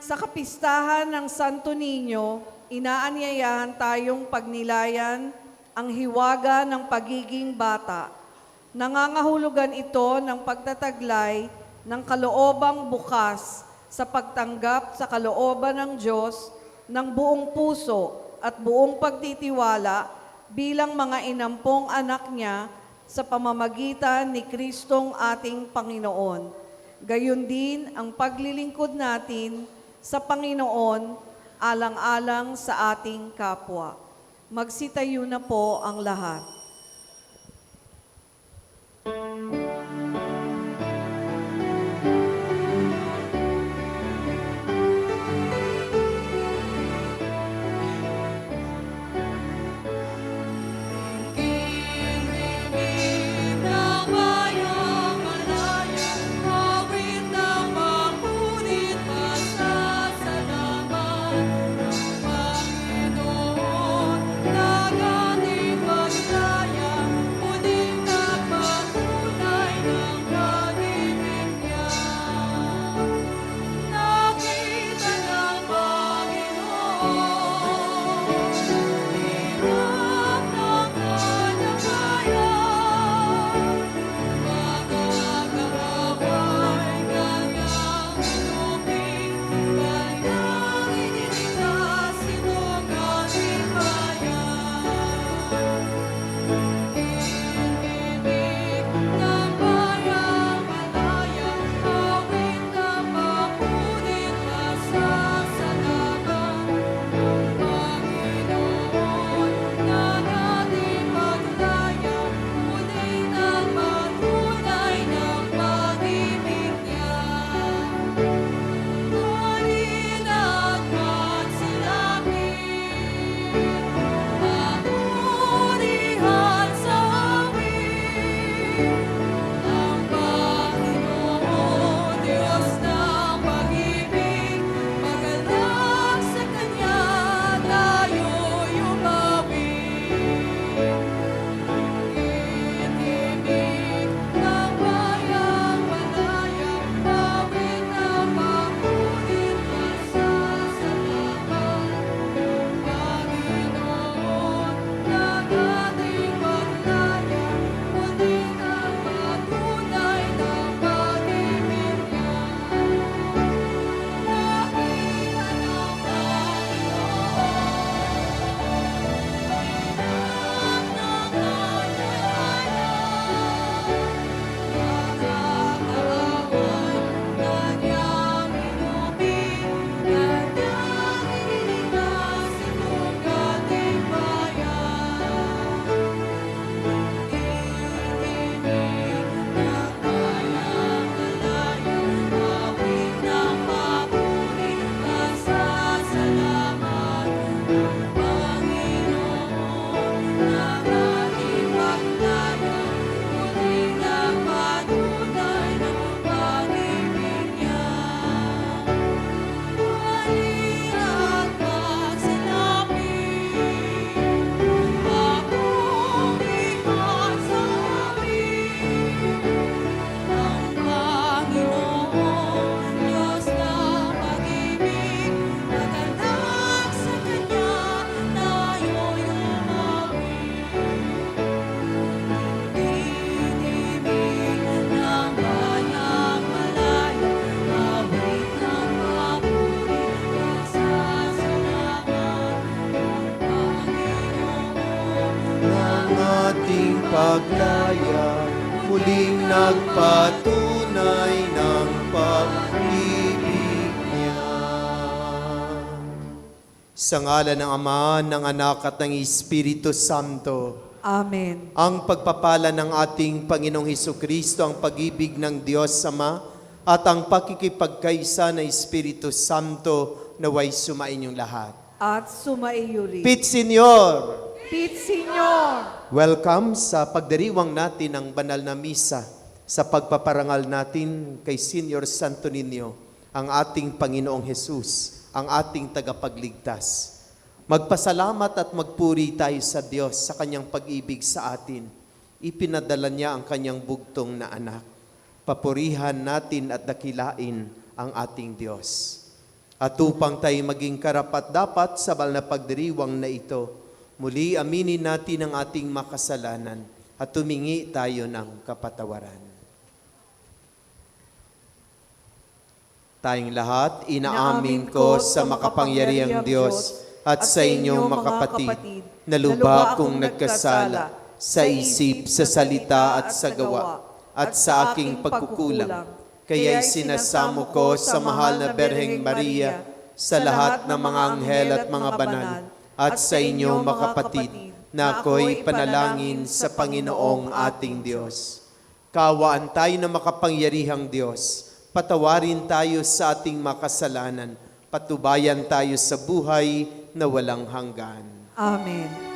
Sa kapistahan ng Santo Niño, inaanyayahan tayong pagnilayan ang hiwaga ng pagiging bata. Nangangahulugan ito ng pagtataglay ng kaloobang bukas sa pagtanggap sa kalooban ng Diyos ng buong puso at buong pagtitiwala bilang mga inampong anak niya sa pamamagitan ni Kristong ating Panginoon. Gayon din ang paglilingkod natin sa Panginoon alang-alang sa ating kapwa. Magsitayo na po ang lahat. paglaya, muling nagpatunay ng pag-ibig niya. Sa ngalan ng Ama, ng Anak at ng Espiritu Santo. Amen. Ang pagpapala ng ating Panginoong Hesukristo, ang pag-ibig ng Diyos Ama, at ang pakikipagkaisa ng Espiritu Santo naway sumainyong lahat. At sumaiyo rin. Pit Senyor! Pit Senyor! Welcome sa pagdiriwang natin ng banal na misa sa pagpaparangal natin kay Senior Santo Niño, ang ating Panginoong Hesus, ang ating tagapagligtas. Magpasalamat at magpuri tayo sa Diyos sa kanyang pag-ibig sa atin. Ipinadala niya ang kanyang bugtong na anak. Papurihan natin at dakilain ang ating Diyos. At upang tayo maging karapat-dapat sa banal na pagdiriwang na ito, muli aminin natin ang ating makasalanan at tumingi tayo ng kapatawaran. Tayong lahat, inaamin ko sa makapangyarihang Diyos at sa inyong mga kapatid, na lubha akong nagkasala sa isip, sa salita at sa gawa, at sa aking pagkukulang. Kaya'y sinasamo ko sa mahal na Berheng Maria, sa lahat ng mga anghel at mga banal, at sa inyong mga kapatid, na ako'y panalangin sa Panginoong ating Diyos. Kaawaan tayo na makapangyarihang Diyos, patawarin tayo sa ating makasalanan, patubayan tayo sa buhay na walang hanggan. Amen.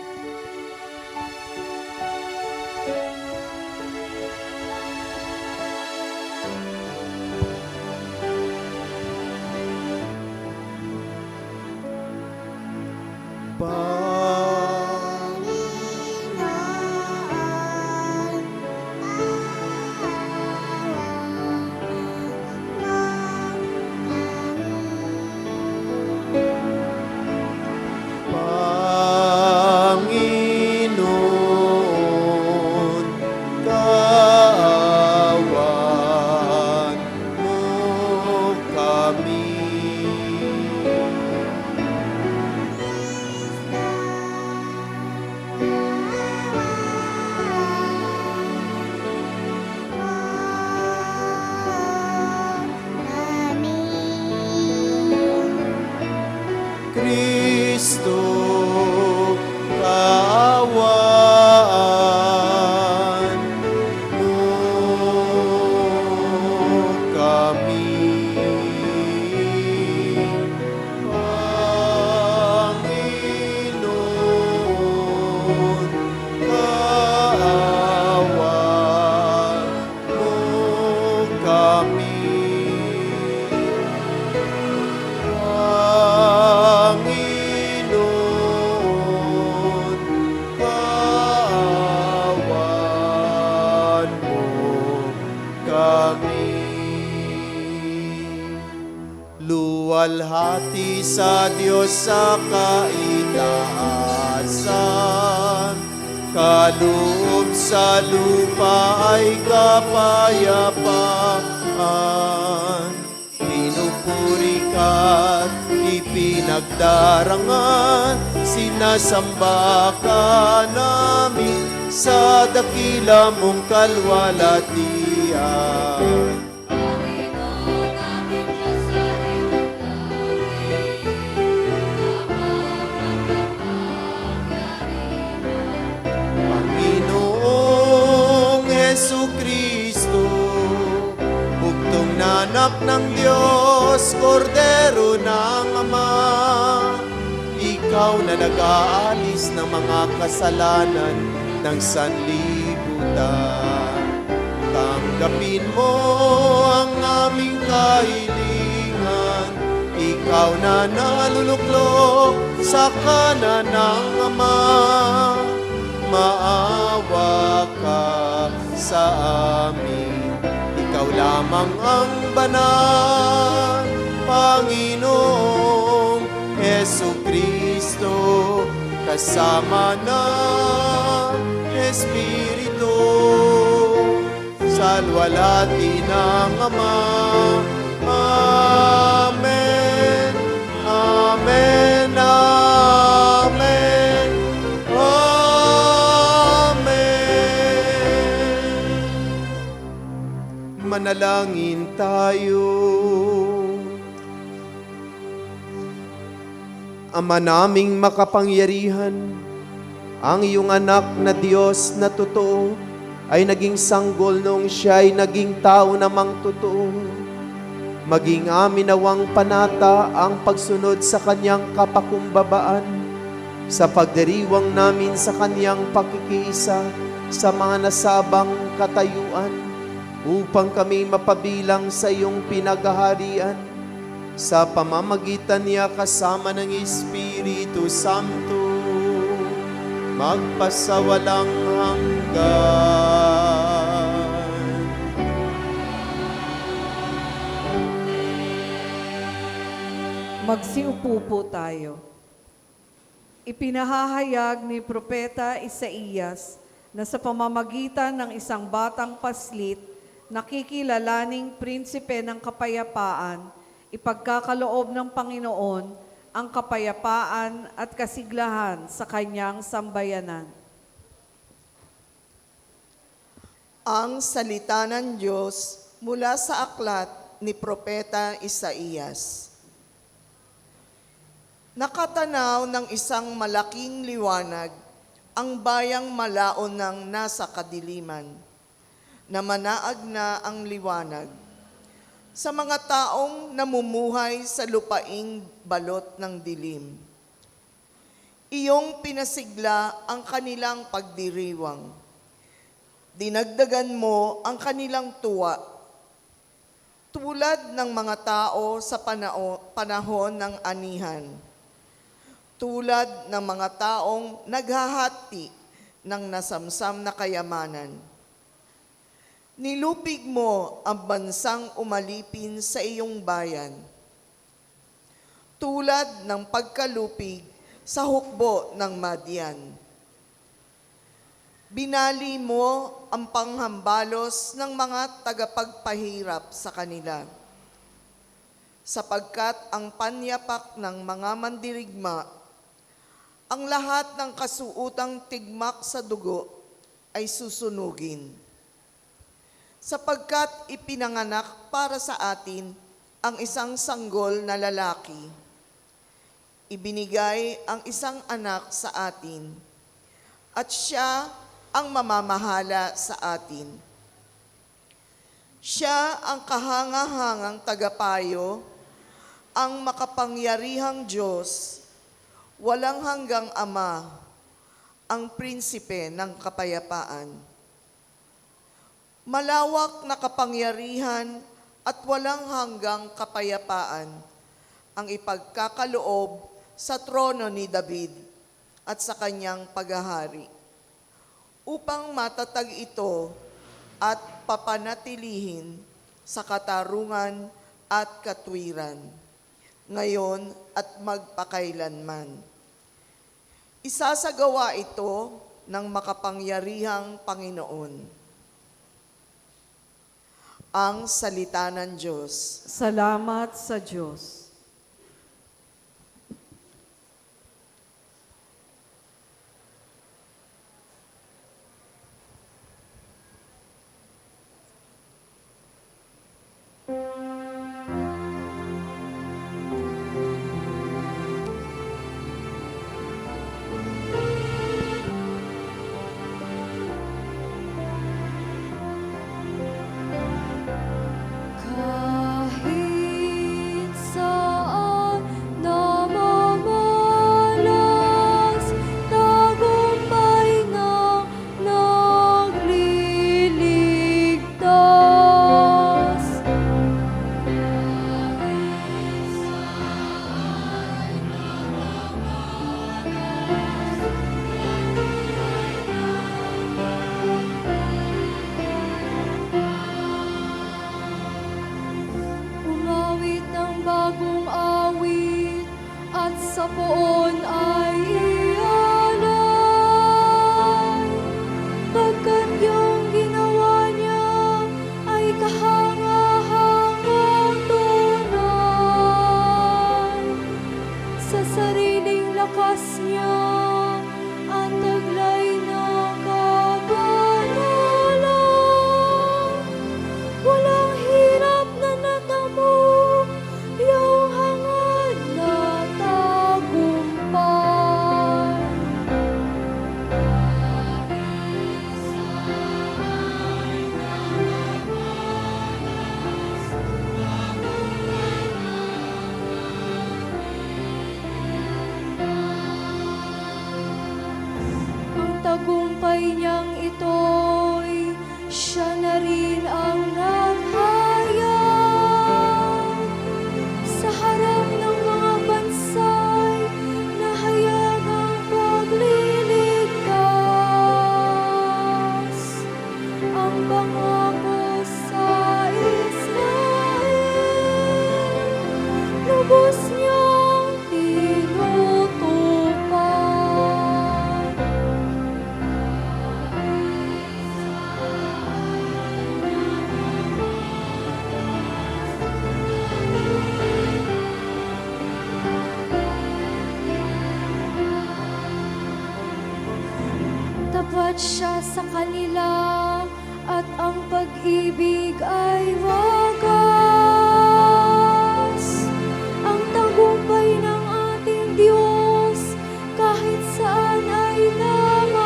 Panginoon, kaawaan mo kami. Kristo, kaawaan mo kami. Panginoon, kaawaan mo kami. Panginoon, kaawaan mo kami. Luwalhati sa Diyos sa kaitaasan, kaloob sa lupa ay kapayapaan. Pinupuri ka't ipinagdarangan, sinasamba ka namin sa dakila mong kalwalatian. Panginoong Jesucristo, bugtong na anak ng Diyos, kordero ng Ama, ikaw na nag-aalis ng mga kasalanan ng sanlibutan. Tanggapin mo ang aming kahilingan, ikaw na naluluklok sa kanan ng Ama. Maawa ka sa amin, ikaw lamang ang banal, Panginoong Jesucristo, kasama ng Espiritu, sa luwalhati ng Ama. Amen. Amen. Amen. Manalangin tayo. Ama naming makapangyarihan, ang iyong anak na Diyos na totoo ay naging sanggol noong siya ay naging tao namang totoo. Maging amin nawang panata ang pagsunod sa kanyang kapakumbabaan, sa pagdiriwang namin sa kanyang pakikiisa sa mga nasabang katayuan, upang kami mapabilang sa iyong pinaghaharian, sa pamamagitan niya kasama ng Espiritu Santo, magpasawalang hanggan. Magsiupo po tayo. Ipinahahayag ni Propeta Isaías na sa pamamagitan ng isang batang paslit, nakikilalaning prinsipe ng kapayapaan, ipagkakaloob ng Panginoon ang kapayapaan at kasiglahan sa kanyang sambayanan. Ang salita ng Diyos mula sa aklat ni Propeta Isaías. Nakatanaw ng isang malaking liwanag ang bayang malaon ng nasa kadiliman, na manaag na ang liwanag sa mga taong namumuhay sa lupaing balot ng dilim. Iyong pinasigla ang kanilang pagdiriwang. Dinagdagan mo ang kanilang tuwa, tulad ng mga tao sa panahon ng anihan, tulad ng mga taong naghahati ng nasamsam na kayamanan. Nilupig mo ang bansang umalipin sa iyong bayan, tulad ng pagkalupig sa hukbo ng Madian. Binali mo ang panghambalos ng mga tagapagpahirap sa kanila, sapagkat ang panyapak ng mga mandirigma, ang lahat ng kasuutang tigmak sa dugo ay susunugin. Sapagkat ipinanganak para sa atin ang isang sanggol na lalaki, ibinigay ang isang anak sa atin, at siya ang mamamahala sa atin. Siya ang kahangahangang tagapayo, ang makapangyarihang Diyos, walang hanggang Ama, ang prinsipe ng kapayapaan. Malawak na kapangyarihan at walang hanggang kapayapaan ang ipagkakaloob sa trono ni David at sa kanyang paghahari, upang matatag ito at papanatilihin sa katarungan at katwiran, ngayon at magpakailanman. Isasagawa ito ng makapangyarihang Panginoon. Ang salita ng Diyos. Salamat sa Diyos. Kahit saan namamalas, tagumpay ng nagliligtas. Umawit ng bagong awit at sa poon ay ialay. Pagkat yung ginawa niya ay kahangahangang tunay. Sa sariling lakas niya ang taglay ng kabanalan. Walang hirap na natamo, yung hangad na tagumpay. Ang tagumpay niyang ito'y siya na rin ang naghayag. Sa harap ng mga bansay, nahayag ang pagliligtas. Ang pangako sa Israel, lubos niya siya sa kanila at ang pag-ibig ay wagas. Ang tagumpay ng ating Diyos kahit saan ay namalas.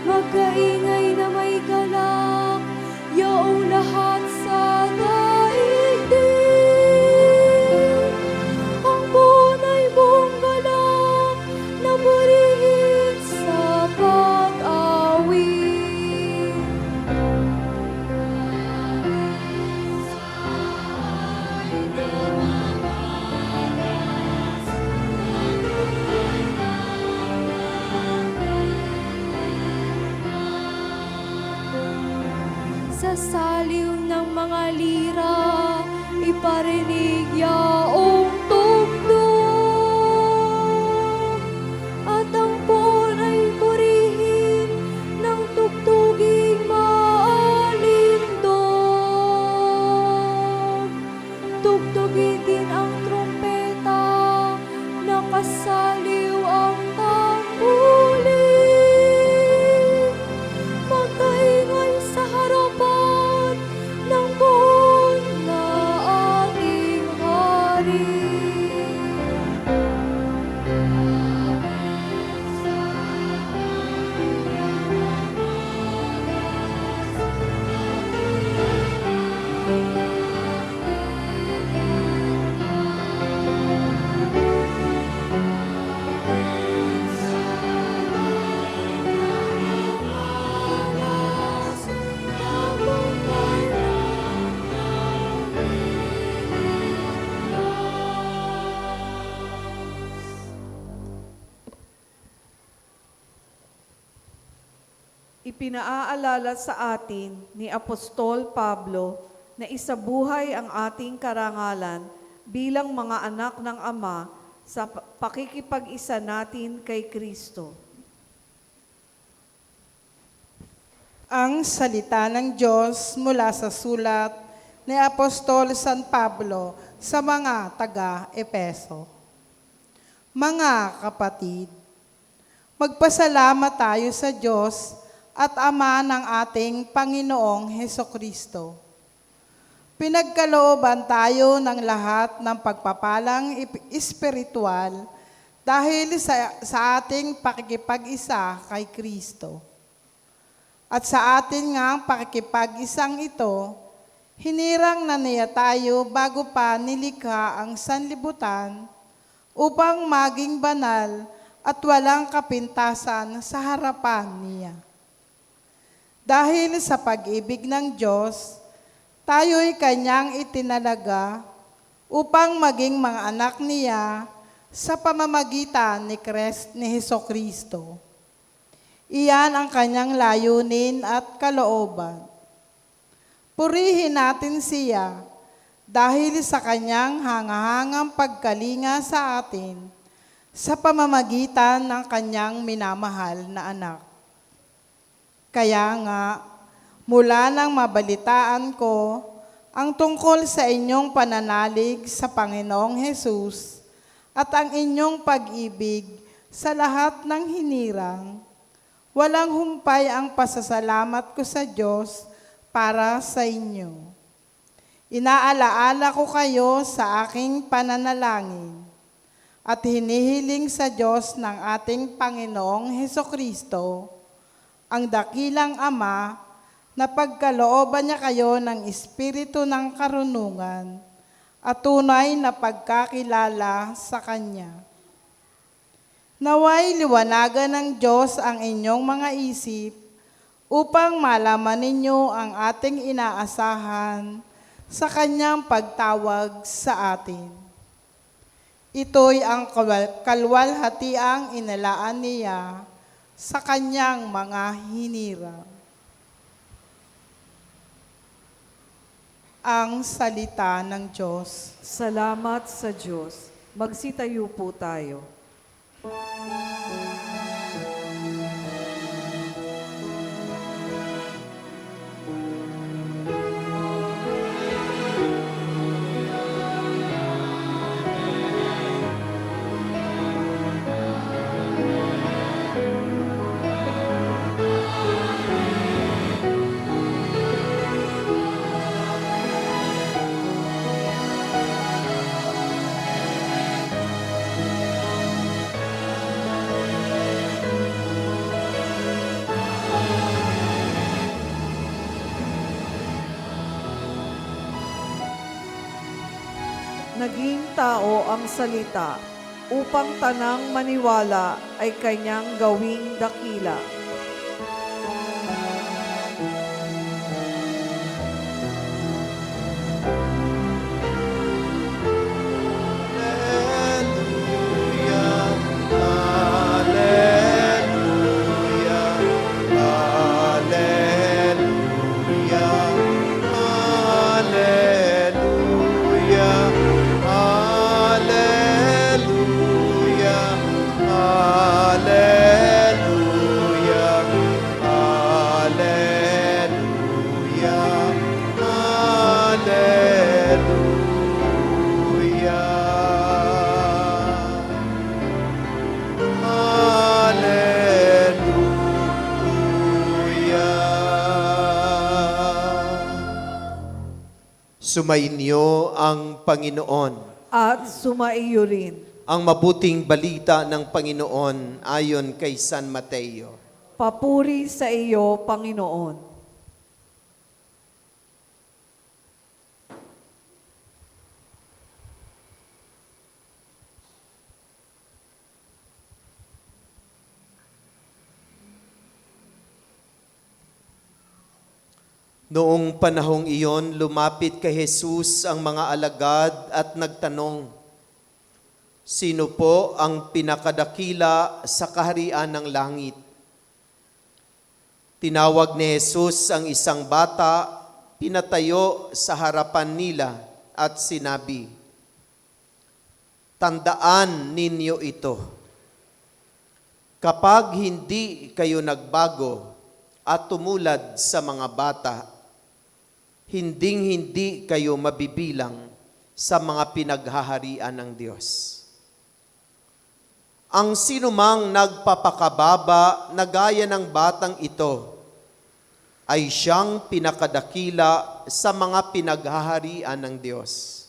Magkaingay na may galak, yaong lahat sa daigdig. Ang buwan ay buong galak na purihin sa pag-awit. Sa saliw ng mga lira, iparinig yaong tugtog. At ang puon ay purihin ng tugtuging maalindog. Tugtugin din ang trumpeta, nakasaliw ang tangkulin. Magkaingay sa harapan ng buwan na ating hari. Ipinaaalala sa atin ni Apostol Pablo na isabuhay ang ating karangalan bilang mga anak ng Ama sa pakikipag-isa natin kay Kristo. Ang salita ng Diyos mula sa sulat ni Apostol San Pablo sa mga taga-Epeso. Mga kapatid, magpasalamat tayo sa Diyos at Ama ng ating Panginoong Hesukristo. Pinagkalooban tayo ng lahat ng pagpapalang espiritual dahil sa ating pakikipag-isa kay Kristo. At sa atin ngang pakikipag-isang ito, hinirang na niya tayo bago pa nilikha ang sanlibutan upang maging banal at walang kapintasan sa harapan niya. Dahil sa pag-ibig ng Diyos, tayo'y Kanyang itinalaga upang maging mga anak niya sa pamamagitan ni Hesukristo. Iyan ang Kanyang layunin at kalooban. Purihin natin siya dahil sa Kanyang hangahangang pagkalinga sa atin sa pamamagitan ng Kanyang minamahal na anak. Kaya nga, mula nang mabalitaan ko ang tungkol sa inyong pananalig sa Panginoong Hesus at ang inyong pag-ibig sa lahat ng hinirang, walang humpay ang pasasalamat ko sa Diyos para sa inyo. Inaalaala ko kayo sa aking pananalangin at hinihiling sa Diyos ng ating Panginoong Hesukristo, ang dakilang Ama, na pagkalooban niya kayo ng espiritu ng karunungan at tunay na pagkakilala sa Kanya. Naway liwanagan ng Diyos ang inyong mga isip upang malaman ninyo ang ating inaasahan sa Kanyang pagtawag sa atin. Ito'y ang kalwalhatiang inalaan niya sa Kanyang mga hinirang. Ang salita ng Diyos. Salamat sa Diyos. Magsitayo po tayo. naging tao ang salita, upang tanang maniwala ay kanyang gawing dakila. Sumainyo ang Panginoon. At sumaiyo rin. Ang mabuting balita ng Panginoon ayon kay San Mateo. Papuri sa iyo, Panginoon. Noong panahong iyon, lumapit kay Jesus ang mga alagad at nagtanong, "Sino po ang pinakadakila sa kaharian ng langit?" Tinawag ni Jesus ang isang bata, pinatayo sa harapan nila at sinabi, "Tandaan ninyo ito. Kapag hindi kayo nagbago at tumulad sa mga bata, hinding-hindi kayo mabibilang sa mga pinaghaharian ng Diyos. Ang sinumang nagpapakababa na gaya ng batang ito ay siyang pinakadakila sa mga pinaghaharian ng Diyos.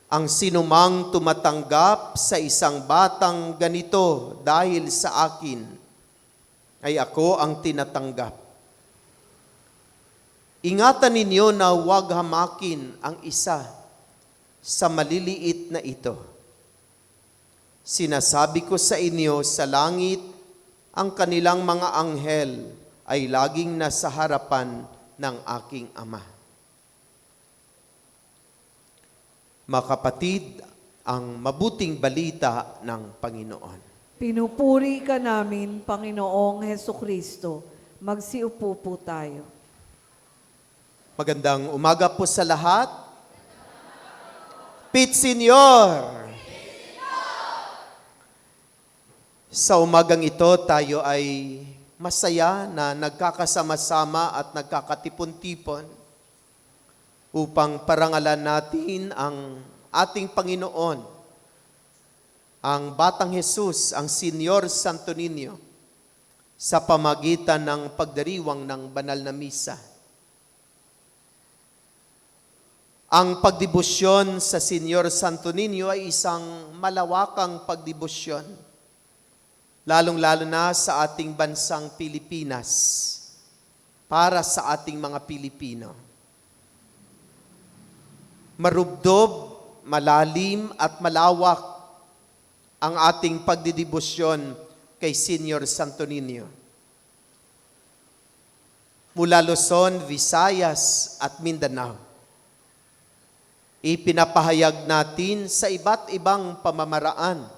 Ang sinumang tumatanggap sa isang batang ganito dahil sa akin, ay ako ang tinatanggap. Ingatan ninyo na huwag hamakin ang isa sa maliliit na ito. Sinasabi ko sa inyo, sa langit, ang kanilang mga anghel ay laging nasa harapan ng aking Ama. Mga kapatid, ang mabuting balita ng Panginoon. Pinupuri ka namin, Panginoong Hesukristo. Magsiupo po tayo. Magandang umaga po sa lahat. Pit Senyor! Sa umagang ito, tayo ay masaya na nagkakasama-sama at nagkakatipon-tipon upang parangalan natin ang ating Panginoon, ang Batang Jesus, ang Senyor Santo Niño, sa pamagitan ng pagdiriwang ng banal na misa. Ang pagdibusyon sa Senyor Santo Niño ay isang malawakang pagdibusyon, lalong-lalo na sa ating bansang Pilipinas, para sa ating mga Pilipino. Marubdob, malalim at malawak ang ating pagdidibusyon kay Senyor Santo Niño. Mula Luzon, Visayas at Mindanao, ipinapahayag natin sa iba't ibang pamamaraan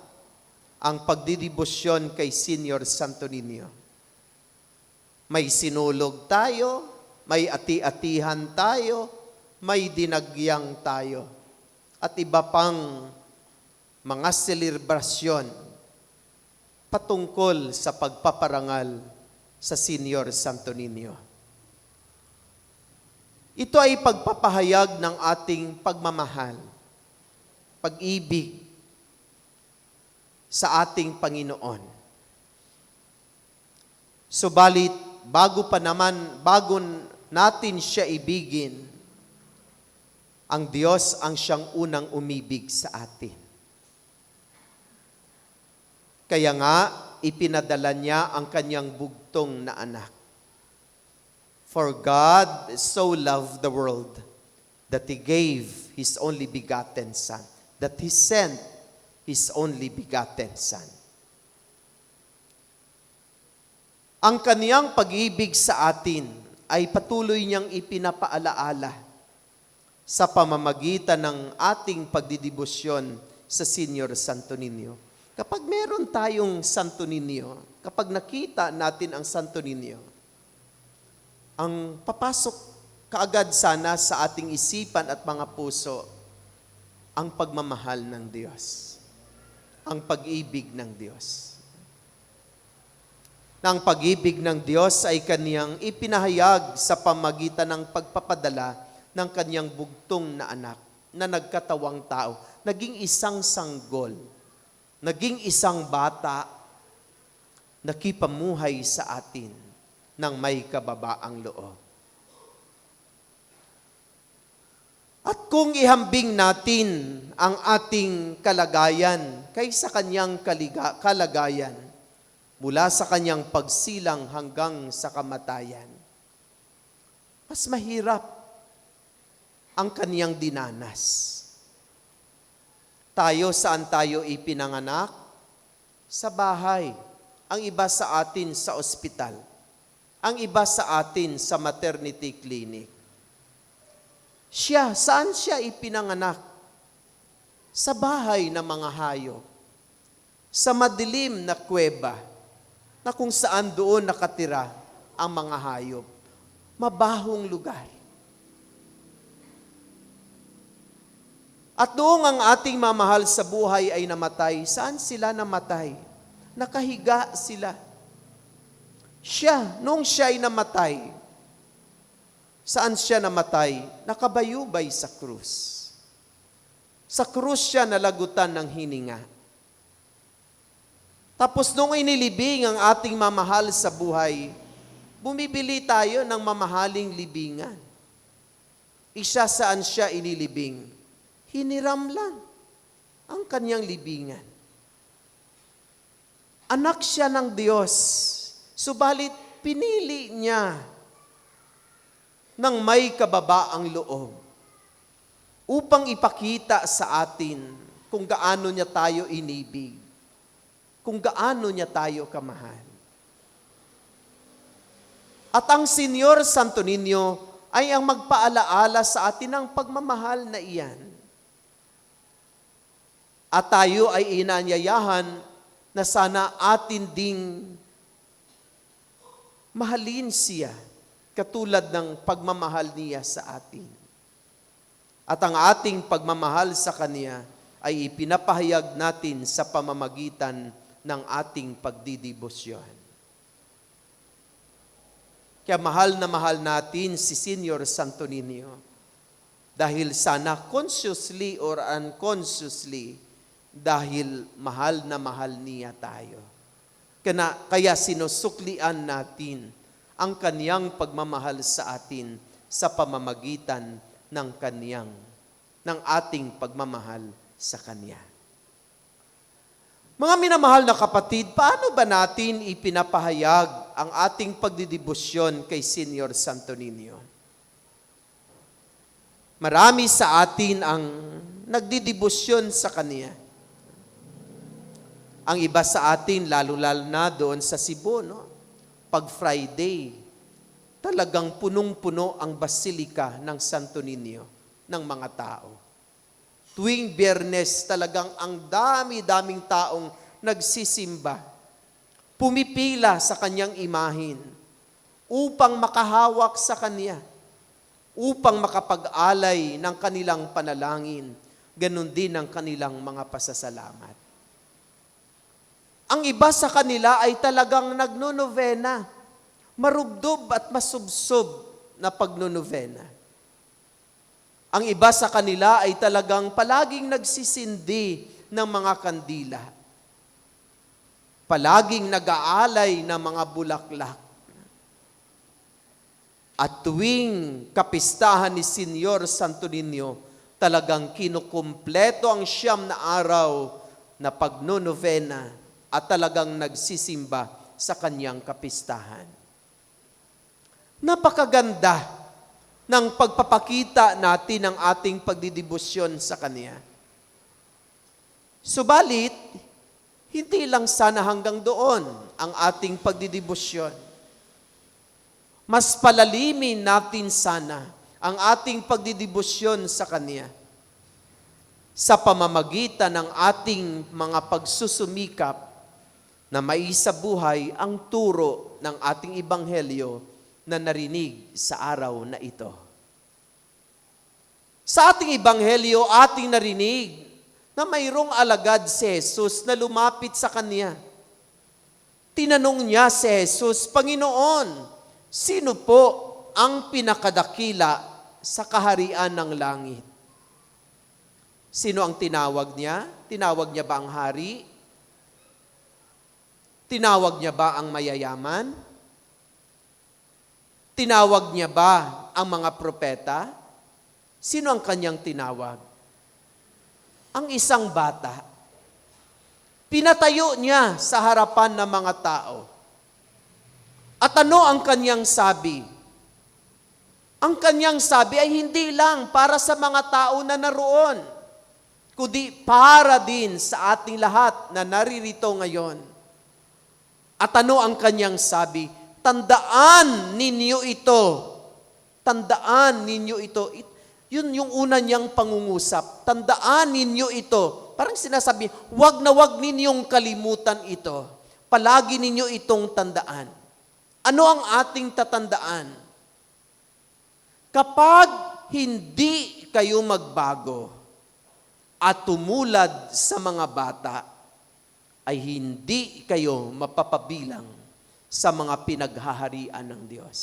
ang pagdidibusyon kay Senyor Santo Niño. May sinulog tayo, may ati-atihan tayo, may dinagyang tayo, at iba pang mga selebrasyon patungkol sa pagpaparangal sa Senyor Santo Niño. Ito ay pagpapahayag ng ating pagmamahal, pag-ibig sa ating Panginoon. Subalit, bago natin siya ibigin, ang Diyos ang siyang unang umibig sa atin. Kaya nga, ipinadala niya ang kanyang bugtong na anak. For God so loved the world that He gave His only begotten Son, that He sent His only begotten Son. Ang kaniyang pag-ibig sa atin ay patuloy niyang ipinapaalaala sa pamamagitan ng ating pagdidibosyon sa Senior Santo Niño. Kapag meron tayong Santo Niño, kapag nakita natin ang Santo Niño, ang papasok kaagad sana sa ating isipan at mga puso, ang pagmamahal ng Diyos, ang pag-ibig ng Diyos. Na ang pag-ibig ng Diyos ay kaniyang ipinahayag sa pamagitan ng pagpapadala ng kaniyang bugtong na anak na nagkatawang tao, naging isang sanggol, naging isang bata, nakipamuhay sa atin ng may kababaang loob. At kung ihambing natin ang ating kalagayan kaysa kanyang kalagayan, mula sa kanyang pagsilang hanggang sa kamatayan, mas mahirap ang kaniyang dinanas. Tayo, saan tayo ipinanganak? Sa bahay. Ang iba sa atin sa ospital. Ang iba sa atin sa maternity clinic. Siya, saan siya ipinanganak? Sa bahay ng mga hayop. Sa madilim na kuweba, na kung saan doon nakatira ang mga hayop. Mabahong lugar. At noong ang ating mamahal sa buhay ay namatay, saan sila namatay? Nakahiga sila. Siya, noong siya ay namatay, saan siya namatay? Nakabayubay sa krus. Sa krus siya nalagutan ng hininga. Tapos nung inilibing ang ating mamahal sa buhay, bumibili tayo ng mamahaling libingan. Isa saan siya inilibing? Hiniram lang ang kanyang libingan. Anak siya ng Diyos, subalit pinili niya ng may kababaang loob upang ipakita sa atin kung gaano niya tayo inibig, kung gaano niya tayo kamahal. At ang Senior Santo Niño ay ang magpaalaala sa atin ng pagmamahal na iyan. At tayo ay inanyayahan na sana atin ding mahalin siya katulad ng pagmamahal niya sa atin. At ang ating pagmamahal sa Kanya ay ipinapahayag natin sa pamamagitan ng ating pagdidibosyon. Kaya mahal na mahal natin si Senior Santo Niño dahil sana consciously or unconsciously, dahil mahal na mahal niya tayo. Kaya sinusuklian natin ang kaniyang pagmamahal sa atin sa pamamagitan ng ating pagmamahal sa Kanya. Mga minamahal na kapatid, paano ba natin ipinapahayag ang ating pagdidibosyon kay Senior Santo Niño? Marami sa atin ang nagdidibosyon sa Kanya. Ang iba sa atin, lalo-lalo na doon sa Cebu, no? Pag Friday, talagang punong-puno ang basilika ng Santo Niño ng mga tao. Tuwing Biyernes, talagang ang dami-daming taong nagsisimba, pumipila sa kanyang imahin upang makahawak sa Kanya, upang makapag-alay ng kanilang panalangin, ganun din ang kanilang mga pasasalamat. Ang iba sa kanila ay talagang nagnonovena, marubdob at masubsob na pagnonovena. Ang iba sa kanila ay talagang palaging nagsisindi ng mga kandila. Palaging nag-aalay ng mga bulaklak. At tuwing kapistahan ni Senior Santo Niño, talagang kinukumpleto ang 9 na araw na pagnonovena at talagang nagsisimba sa kanyang kapistahan. Napakaganda ng pagpapakita natin ng ating pagdidibusyon sa Kanya. Subalit, hindi lang sana hanggang doon ang ating pagdidibusyon. Mas palalimin natin sana ang ating pagdidibusyon sa Kanya sa pamamagitan ng ating mga pagsusumikap na maisabuhay ang turo ng ating ebanghelyo na narinig sa araw na ito. Sa ating ebanghelyo, ating narinig na mayroong alagad si Jesus na lumapit sa Kanya. Tinanong niya si Jesus, Panginoon, sino po ang pinakadakila sa kaharian ng langit? Sino ang tinawag niya? Tinawag niya ba ang hari? Tinawag niya ba ang mayayaman? Tinawag niya ba ang mga propeta? Sino ang kanyang tinawag? Ang isang bata. Pinatayo niya sa harapan ng mga tao. At ano ang kanyang sabi? Ang kanyang sabi ay hindi lang para sa mga tao na naroon, kundi para din sa ating lahat na naririto ngayon. At ano ang kanyang sabi? Tandaan ninyo ito. Tandaan ninyo ito. Yun yung una niyang pangungusap. Tandaan ninyo ito. Parang sinasabi, wag na wag ninyong kalimutan ito. Palagi ninyo itong tandaan. Ano ang ating tatandaan? Kapag hindi kayo magbago at tumulad sa mga bata, ay hindi kayo mapapabilang sa mga pinaghaharian ng Diyos.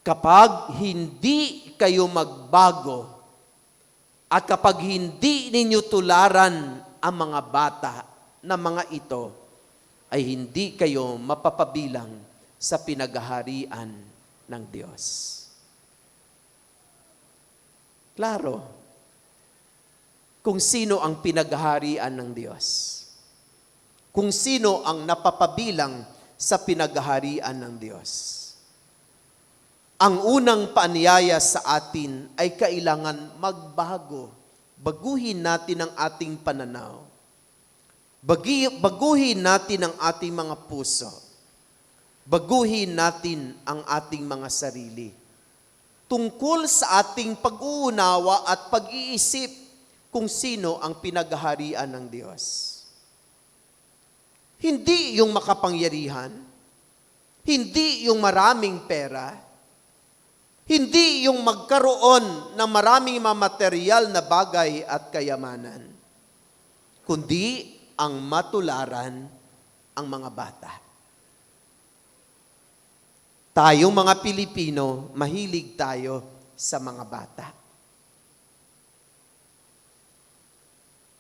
Kapag hindi kayo magbago at kapag hindi ninyo tularan ang mga bata na mga ito, ay hindi kayo mapapabilang sa pinaghaharian ng Diyos. Klaro, kung sino ang pinaghaharian ng Diyos. Kung sino ang napapabilang sa pinaghaharian ng Diyos. Ang unang paanyaya sa atin ay kailangan magbago. Baguhin natin ang ating pananaw. Baguhin natin ang ating mga puso. Baguhin natin ang ating mga sarili. Tungkol sa ating pag-uunawa at pag-iisip kung sino ang pinaghaharian ng Diyos. Hindi yung makapangyarihan, hindi yung maraming pera, hindi yung magkaroon ng maraming material na bagay at kayamanan, kundi ang matularan ang mga bata. Tayong mga Pilipino, mahilig tayo sa mga bata.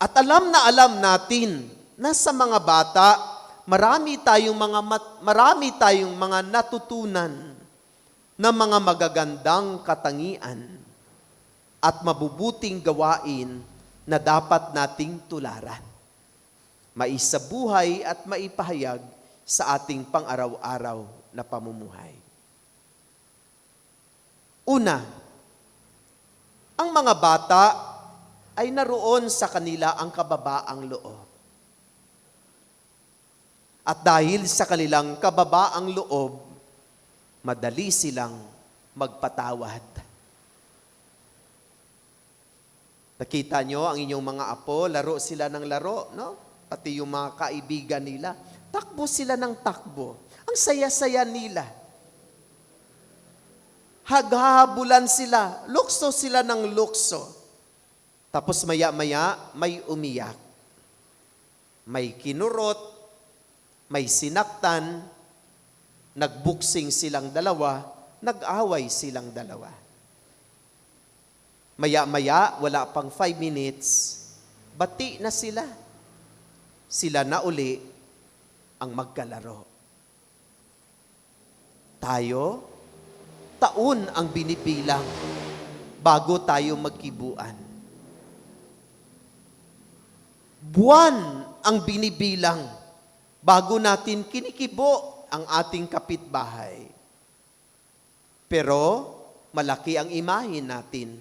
At alam na alam natin na sa mga bata, marami tayong mga natutunan na mga magagandang katangian at mabubuting gawain na dapat nating tularan. Maisabuhay at maipahayag sa ating pang-araw-araw na pamumuhay. Una, ang mga bata ay naroon sa kanila ang kababaang loob. At dahil sa kanilang kababaang loob, madali silang magpatawad. Nakita nyo ang inyong mga apo, laro sila ng laro, no? Pati yung mga kaibigan nila, takbo sila ng takbo. Ang saya-saya nila. Haghahabulan sila, lukso sila ng lukso. Tapos maya-maya, may umiyak. May kinurot, may sinaktan, nagbuksing silang dalawa, nag-away silang dalawa. Maya-maya, wala pang 5 minutes, bati na sila. Sila na uli ang magkalaro. Tayo, taon ang binibilang bago tayo magkibuan. Buwan ang binibilang bago natin kinikibo ang ating kapitbahay. Pero malaki ang imahe natin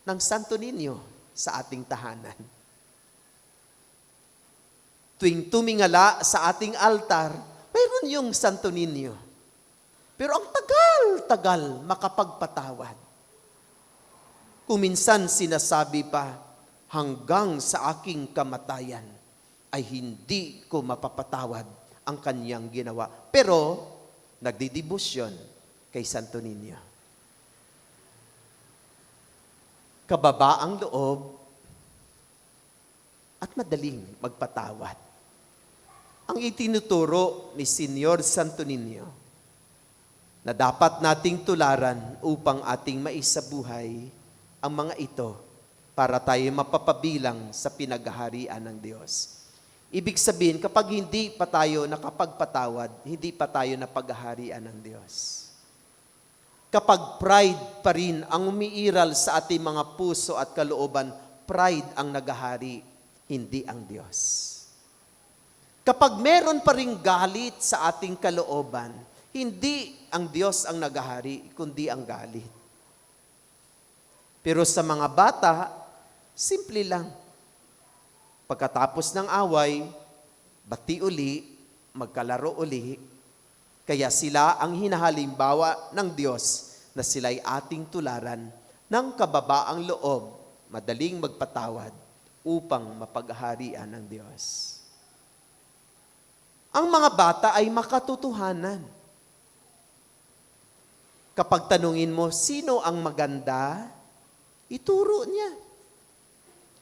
ng Santo Niño sa ating tahanan. Tuwing tumingala sa ating altar, mayroon yung Santo Niño. Pero ang tagal-tagal makapagpatawad. Kung minsan sinasabi pa, hanggang sa aking kamatayan ay hindi ko mapapatawad ang kanyang ginawa. Pero nagdidibusyon kay Santo Niño. Kababaang loob at madaling magpatawad. Ang itinuturo ni Senyor Santo Niño na dapat nating tularan upang ating maisabuhay ang mga ito para tayo mapapabilang sa pinaghaharian ng Diyos. Ibig sabihin, kapag hindi pa tayo nakapagpatawad, hindi pa tayo napaghaharian ng Diyos. Kapag pride pa rin ang umiiral sa ating mga puso at kalooban, pride ang naghahari, hindi ang Diyos. Kapag meron pa ring galit sa ating kalooban, hindi ang Diyos ang naghahari, kundi ang galit. Pero sa mga bata, simple lang. Pagkatapos ng away, bati uli, magkalaro uli. Kaya sila ang hinahalimbawa ng Diyos na sila'y ating tularan ng kababaang loob, madaling magpatawad upang mapaghaharian ng Diyos. Ang mga bata ay makatotohanan. Kapag tanungin mo, sino ang maganda? Ituro niya.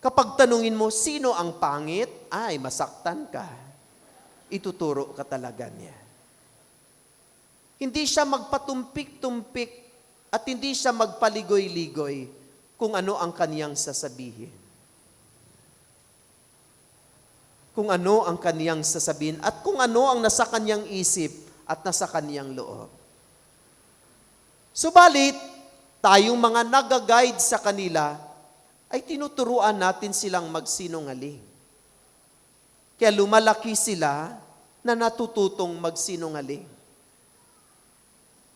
Kapag tanungin mo, sino ang pangit? Ay, masaktan ka. Ituturo ka talaga niya. Hindi siya magpatumpik-tumpik at hindi siya magpaligoy-ligoy kung ano ang kaniyang sasabihin. Kung ano ang kaniyang sasabihin at kung ano ang nasa kaniyang isip at nasa kaniyang loob. Subalit, tayong mga nag-guide sa kanila, ay tinuturuan natin silang magsinungaling. Kaya lumalaki sila na natututong magsinungaling.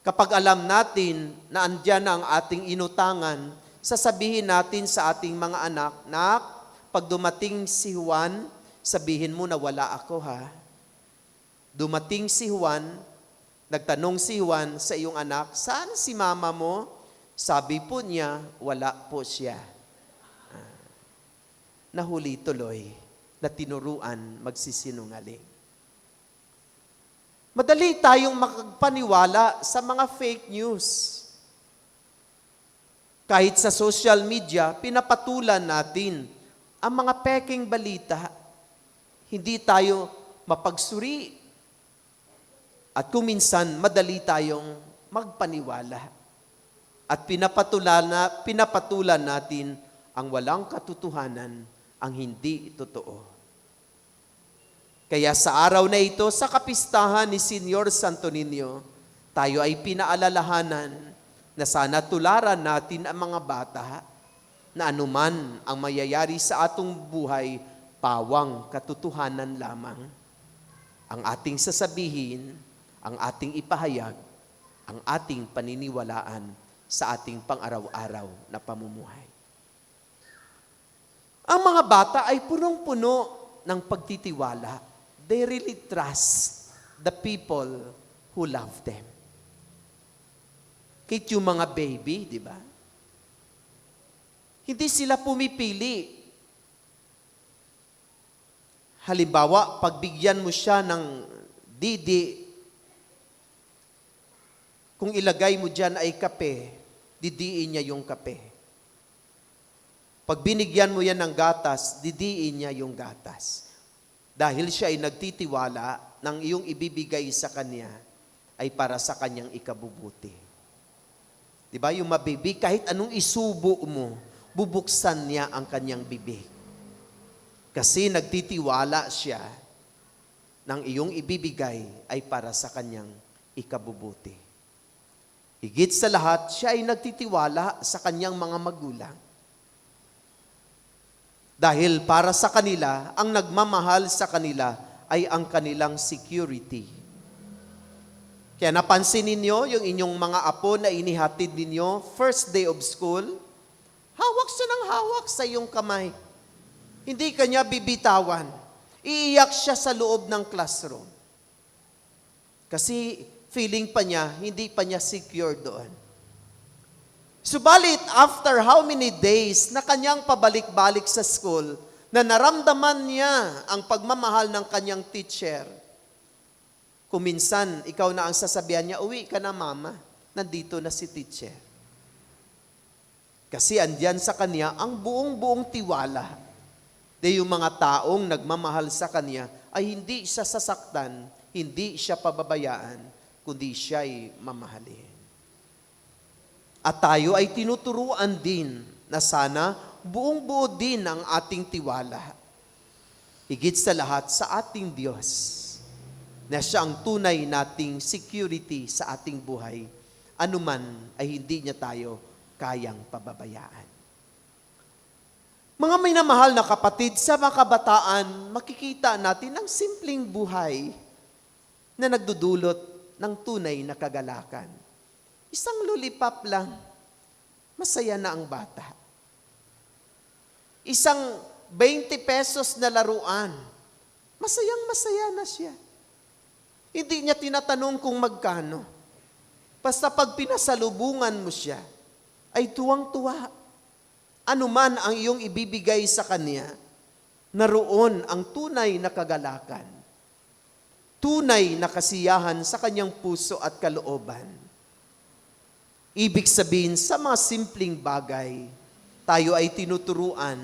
Kapag alam natin na andyan ang ating inutangan, sasabihin natin sa ating mga anak, "Nak, pag dumating si Juan, sabihin mo na wala ako ha." Dumating si Juan, nagtanong si Juan sa iyong anak, "Saan si mama mo?" Sabi po niya, "Wala po siya." Nahuli tuloy na tinuruan magsisinungaling. Madali tayong makapaniwala sa mga fake news. Kahit sa social media, pinapatulan natin ang mga peking balita. Hindi tayo mapagsuri. At kung minsan, madali tayong magpaniwala. At pinapatulan natin ang walang katotohanan, ang hindi totoo. Kaya sa araw na ito, sa kapistahan ni Senyor Santo Niño, tayo ay pinaalalahanan na sana tularan natin ang mga bata na anuman ang mayayari sa atong buhay, pawang katotohanan lamang. Ang ating sasabihin, ang ating ipahayag, ang ating paniniwalaan sa ating pang-araw-araw na pamumuhay. Ang mga bata ay punong-puno ng pagtitiwala. They really trust the people who love them. Kahit yung mga baby, di ba? Hindi sila pumipili. Halimbawa, pagbigyan mo siya ng didi, kung ilagay mo dyan ay kape, didiin niya yung kape. Pag binigyan mo yan ng gatas, didiin niya yung gatas. Dahil siya ay nagtitiwala ng iyong ibibigay sa kanya ay para sa kanyang ikabubuti. Diba? Yung mabibig, kahit anong isubo mo, bubuksan niya ang kanyang bibig. Kasi nagtitiwala siya ng iyong ibibigay ay para sa kanyang ikabubuti. Higit sa lahat, siya ay nagtitiwala sa kanyang mga magulang. Dahil para sa kanila, ang nagmamahal sa kanila ay ang kanilang security. Kaya napansin ninyo yung inyong mga apo na inihatid ninyo, first day of school, hawak siya ng hawak sa iyong kamay. Hindi kanya bibitawan. Iiyak siya sa loob ng classroom. Kasi feeling pa niya, hindi pa niya secure doon. Subalit, after how many days na kanyang pabalik-balik sa school, na naramdaman niya ang pagmamahal ng kanyang teacher, kuminsan, ikaw na ang sasabihan niya, uwi ka na mama, nandito na si teacher. Kasi andyan sa kanya ang buong-buong tiwala na yung mga taong nagmamahal sa kanya ay hindi siya sasaktan, hindi siya pababayaan, kundi siya ay mamahalin. At tayo ay tinuturuan din na sana buong-buo din ang ating tiwala. Higit sa lahat sa ating Diyos, na siya ang tunay nating security sa ating buhay, anuman ay hindi niya tayo kayang pababayaan. Mga minamahal na kapatid, sa mga kabataan, makikita natin ang simpleng buhay na nagdudulot ng tunay na kagalakan. Isang lollipop lang, masaya na ang bata. Isang 20 pesos na laruan, masayang-masaya na siya. Hindi niya tinatanong kung magkano. Basta pag pinasalubungan mo siya, ay tuwang-tuwa. Ano man ang iyong ibibigay sa kanya, naroon ang tunay na kagalakan. Tunay na kasiyahan sa kanyang puso at kalooban. Ibig sabihin, sa mga simpleng bagay, tayo ay tinuturuan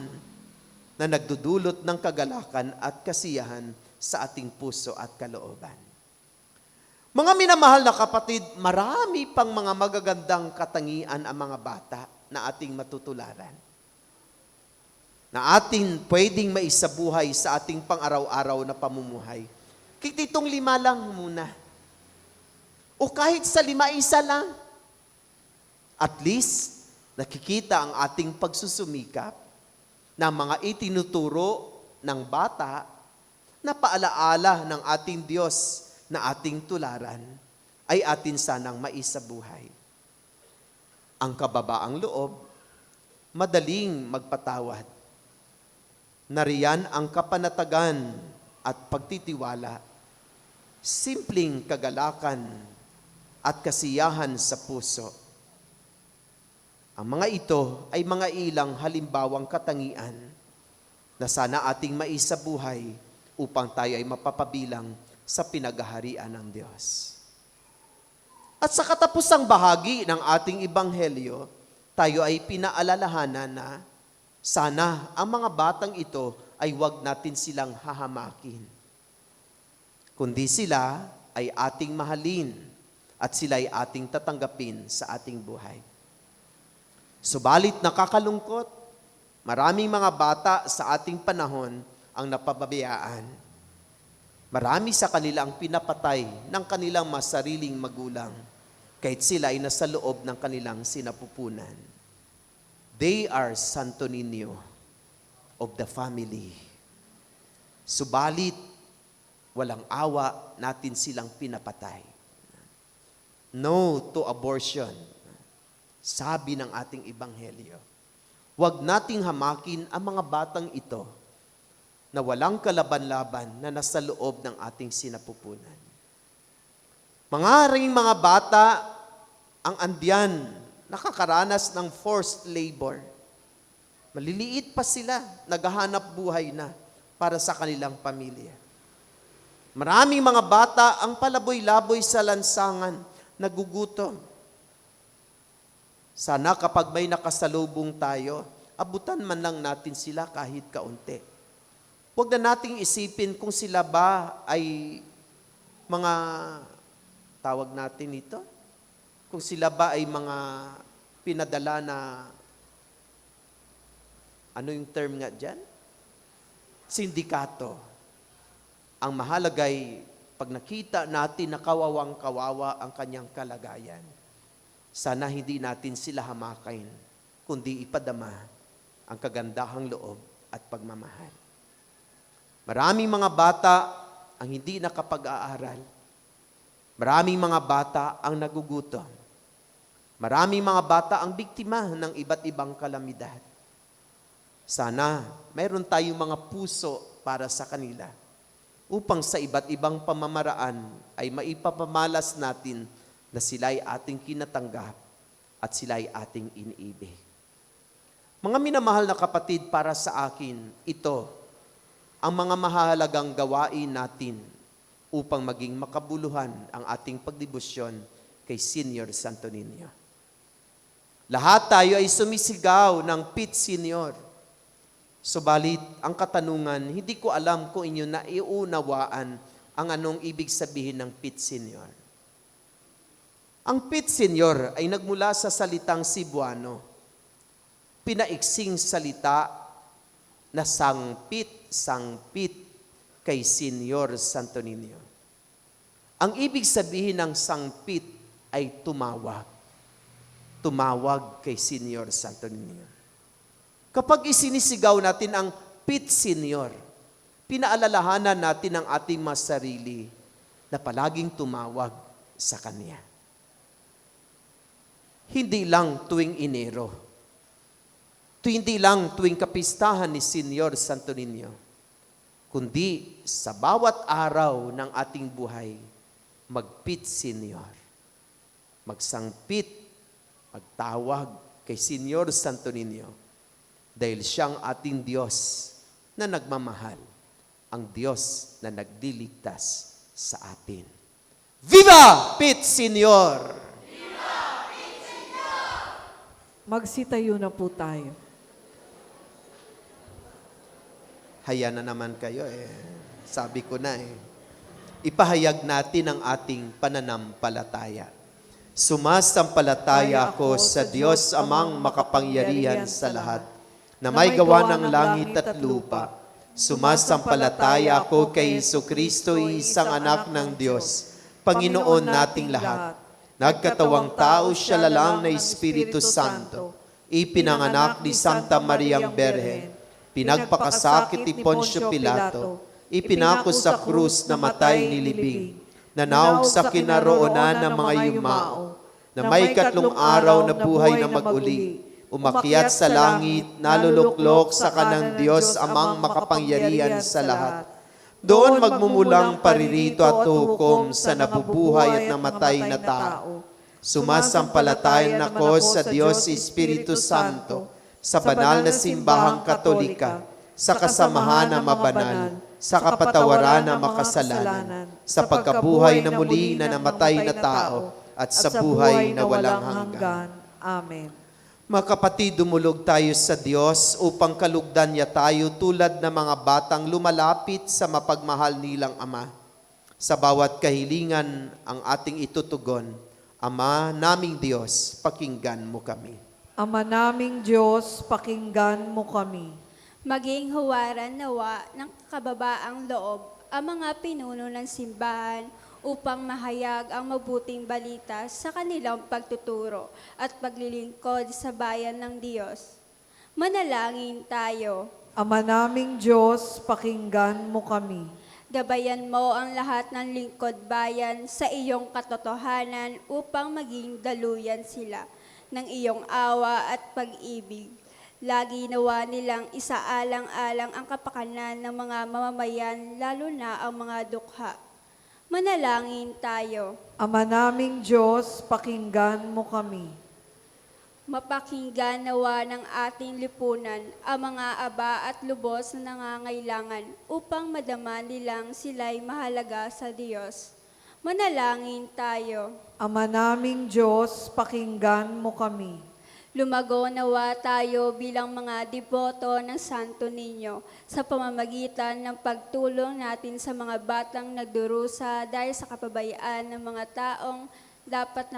na nagdudulot ng kagalakan at kasiyahan sa ating puso at kalooban. Mga minamahal na kapatid, marami pang mga magagandang katangian ang mga bata na ating matutularan. Na ating pwedeng maisabuhay sa ating pang-araw-araw na pamumuhay. Kititong 5 lang muna. O kahit sa 5, isa lang. At least, nakikita ang ating pagsusumikap na mga itinuturo ng bata na paalaala ng ating Diyos na ating tularan ay atin sanang maisabuhay. Ang kababaang loob, madaling magpatawad. Nariyan ang kapanatagan at pagtitiwala, simpleng kagalakan at kasiyahan sa puso. Ang mga ito ay mga ilang halimbawang katangian na sana ating maisabuhay upang tayo ay mapapabilang sa pinaghaharian ng Diyos. At sa katapusang bahagi ng ating ebanghelyo, tayo ay pinaalalahanan na sana ang mga batang ito ay huwag natin silang hahamakin. Kundi sila ay ating mahalin at sila ay ating tatanggapin sa ating buhay. Subalit nakakalungkot, maraming mga bata sa ating panahon ang napababayaan. Marami sa kanila ang pinapatay ng kanilang masariling magulang kahit sila ay nasa loob ng kanilang sinapupunan. They are Santo Niño of the family. Subalit, walang awa natin silang pinapatay. No to abortion. Sabi ng ating ebanghelyo. Huwag nating hamakin ang mga batang ito na walang kalaban-laban na nasa loob ng ating sinapupunan. Mga bata ang andyan, nakakaranas ng forced labor. Maliliit pa sila, naghahanap buhay na para sa kanilang pamilya. Maraming mga bata ang palaboy-laboy sa lansangan, nagugutom. Sana kapag may nakasalubong tayo, abutan man lang natin sila kahit kaunti. Huwag na nating isipin kung sila ba ay mga, tawag natin ito, kung sila ba ay mga pinadala na, ano yung term nga dyan? Sindikato. Ang mahalagay, pag nakita natin na kawawang-kawawa ang kanyang kalagayan, sana hindi natin sila hamakain, kundi ipadama ang kagandahang loob at pagmamahal. Maraming mga bata ang hindi nakapag-aaral. Maraming mga bata ang nagugutom. Maraming mga bata ang biktima ng iba't ibang kalamidad. Sana mayroon tayong mga puso para sa kanila upang sa iba't ibang pamamaraan ay maipapamalas natin na sila'y ating kinatanggap at sila'y ating iniibig. Mga minamahal na kapatid, para sa akin, ito ang mga mahalagang gawain natin upang maging makabuluhan ang ating pagdebosyon kay Senior Santo Niño. Lahat tayo ay sumisigaw ng Pit Senior. Subalit, ang katanungan, hindi ko alam kung inyo naiunawaan ang anong ibig sabihin ng Pit Senior. Ang Pit Senior ay nagmula sa salitang Cebuano, pinaiksing salita na sangpit kay Senior Santo Niño. Ang ibig sabihin ng sangpit ay tumawag. Tumawag kay Senior Santo Niño. Kapag isinisigaw natin ang Pit Senior, pinaalalahanan natin ang ating mga sarili na palaging tumawag sa Kanya. Hindi lang tuwing Enero, hindi lang tuwing kapistahan ni Senior Santo Niño, kundi sa bawat araw ng ating buhay, mag-Pit Senior. Magsangpit, magtawag kay Senior Santo Niño dahil siyang ating Diyos na nagmamahal, ang Diyos na nagdiligtas sa atin. Viva Pit Senior! Magsitayo na po tayo. Haya na naman kayo Sabi ko na Ipahayag natin ang ating pananampalataya. Sumasampalataya ako sa Diyos amang makapangyarihan sa lahat, na may gawa ng langit at lupa. Sumasampalataya ako kay Jesucristo, isang anak ng Diyos, Panginoon nating lahat. Nagkatawang tao siya lalang na Espiritu Santo, ipinanganak ni Santa Mariang Berhen, pinagpakasakit ni Poncio Pilato, ipinako sa krus na matay nilibing, nanaog sa kinaroonan ng mga yumao, na may katlong araw na buhay na maguli, umakyat sa langit, naluluklok sa kanang Diyos amang makapangyarihan sa lahat. Doon magmumulang paririto at hukom sa nabubuhay at namatay na tao. Sumasampalatayan ako sa Diyos Espiritu Santo, sa banal na simbahang katolika, sa kasamahan ng mabanal, sa kapatawaran ng makasalanan, sa pagkabuhay na muli na namatay na tao, at sa buhay na walang hanggan. Amen. Mga kapatid, dumulog tayo sa Diyos upang kalugdan niya tayo tulad ng mga batang lumalapit sa mapagmahal nilang Ama. Sa bawat kahilingan ang ating itutugon, Ama naming Diyos, pakinggan mo kami. Ama naming Diyos, pakinggan mo kami. Maging huwaran nawa ng kababaang loob ang mga pinuno ng simbahan upang mahayag ang mabuting balita sa kanilang pagtuturo at paglilingkod sa bayan ng Diyos. Manalangin tayo. Ama naming Diyos, pakinggan mo kami. Gabayan mo ang lahat ng lingkod bayan sa iyong katotohanan upang maging daluyan sila ng iyong awa at pag-ibig. Lagi nawa nilang isaalang-alang ang kapakanan ng mga mamamayan, lalo na ang mga dukha. Manalangin tayo. Ama naming Diyos, pakinggan mo kami. Mapakinggan nawa ng ating lipunan ang mga aba at lubos na nangangailangan upang madama nilang sila'y mahalaga sa Diyos. Manalangin tayo. Ama naming Diyos, pakinggan mo kami. Lumago nawa tayo bilang mga deboto ng Santo Niño sa pamamagitan ng pagtulong natin sa mga batang nagdurusa dahil sa kapabayaan ng mga taong dapat na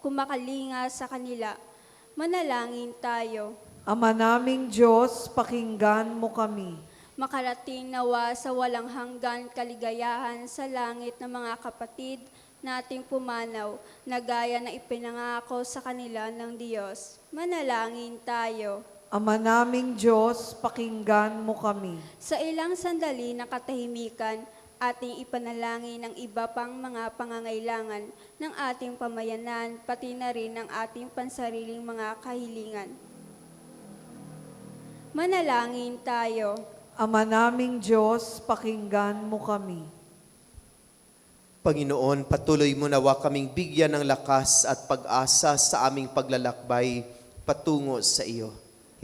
kumakalinga sa kanila. Manalangin tayo. Ama naming Diyos, pakinggan mo kami. Makarating nawa sa walang hanggan kaligayahan sa langit ng mga kapatid nating pumanaw na gaya na ipinangako sa kanila ng Diyos. Manalangin tayo. Ama naming Diyos, pakinggan mo kami. Sa ilang sandali na katahimikan, ating ipanalangin ang iba pang mga pangangailangan ng ating pamayanan, pati na rin ang ating pansariling mga kahilingan. Manalangin tayo. Ama naming Diyos, pakinggan mo kami. Panginoon, patuloy mo nawa kaming bigyan ng lakas at pag-asa sa aming paglalakbay patungo sa iyo.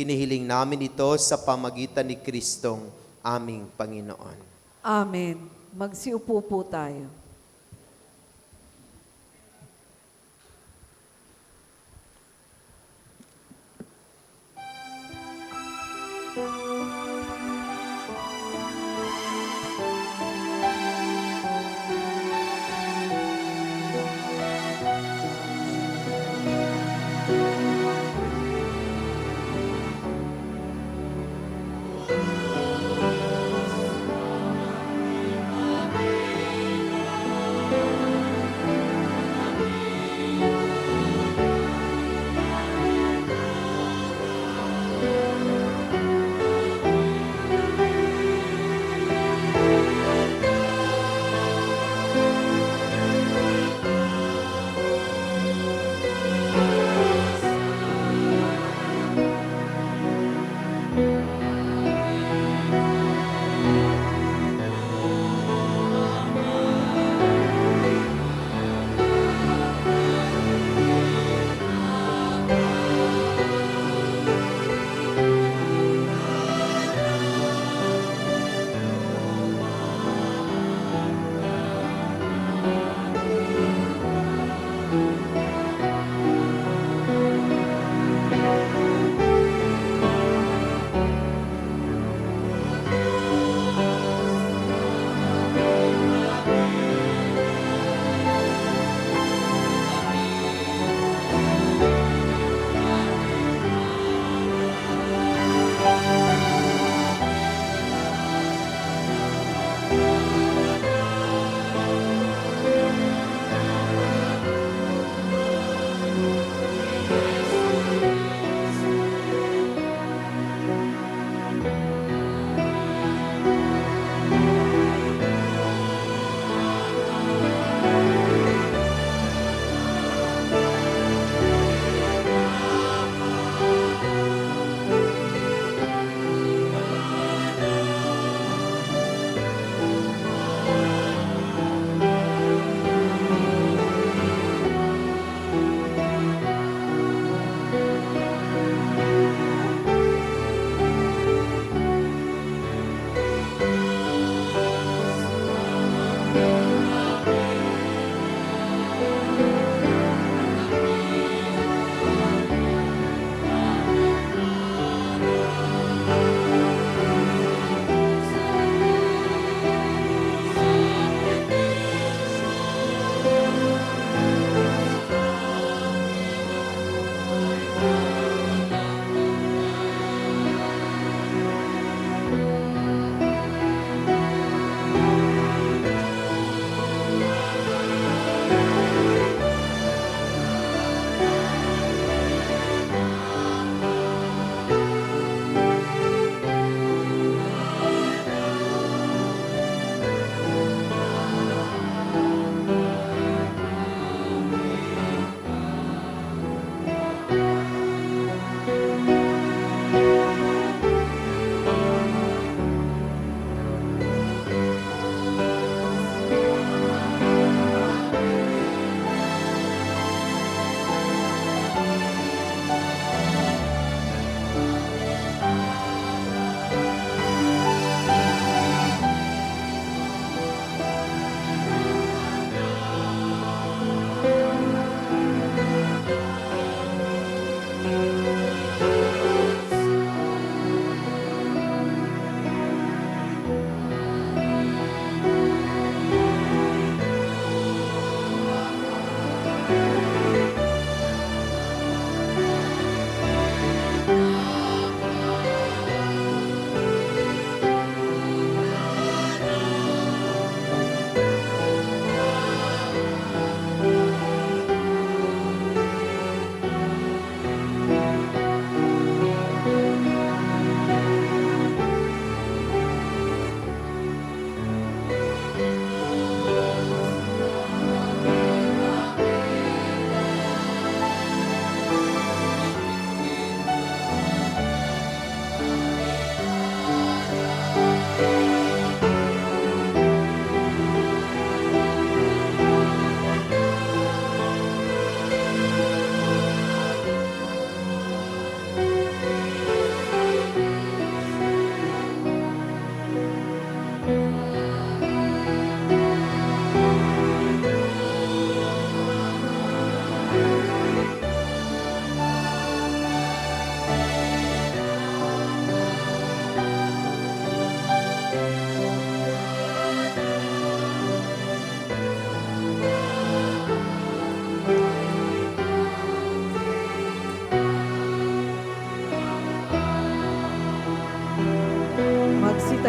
Hinihiling namin ito sa pamagitan ni Kristong aming Panginoon. Amen. Magsiupo po tayo.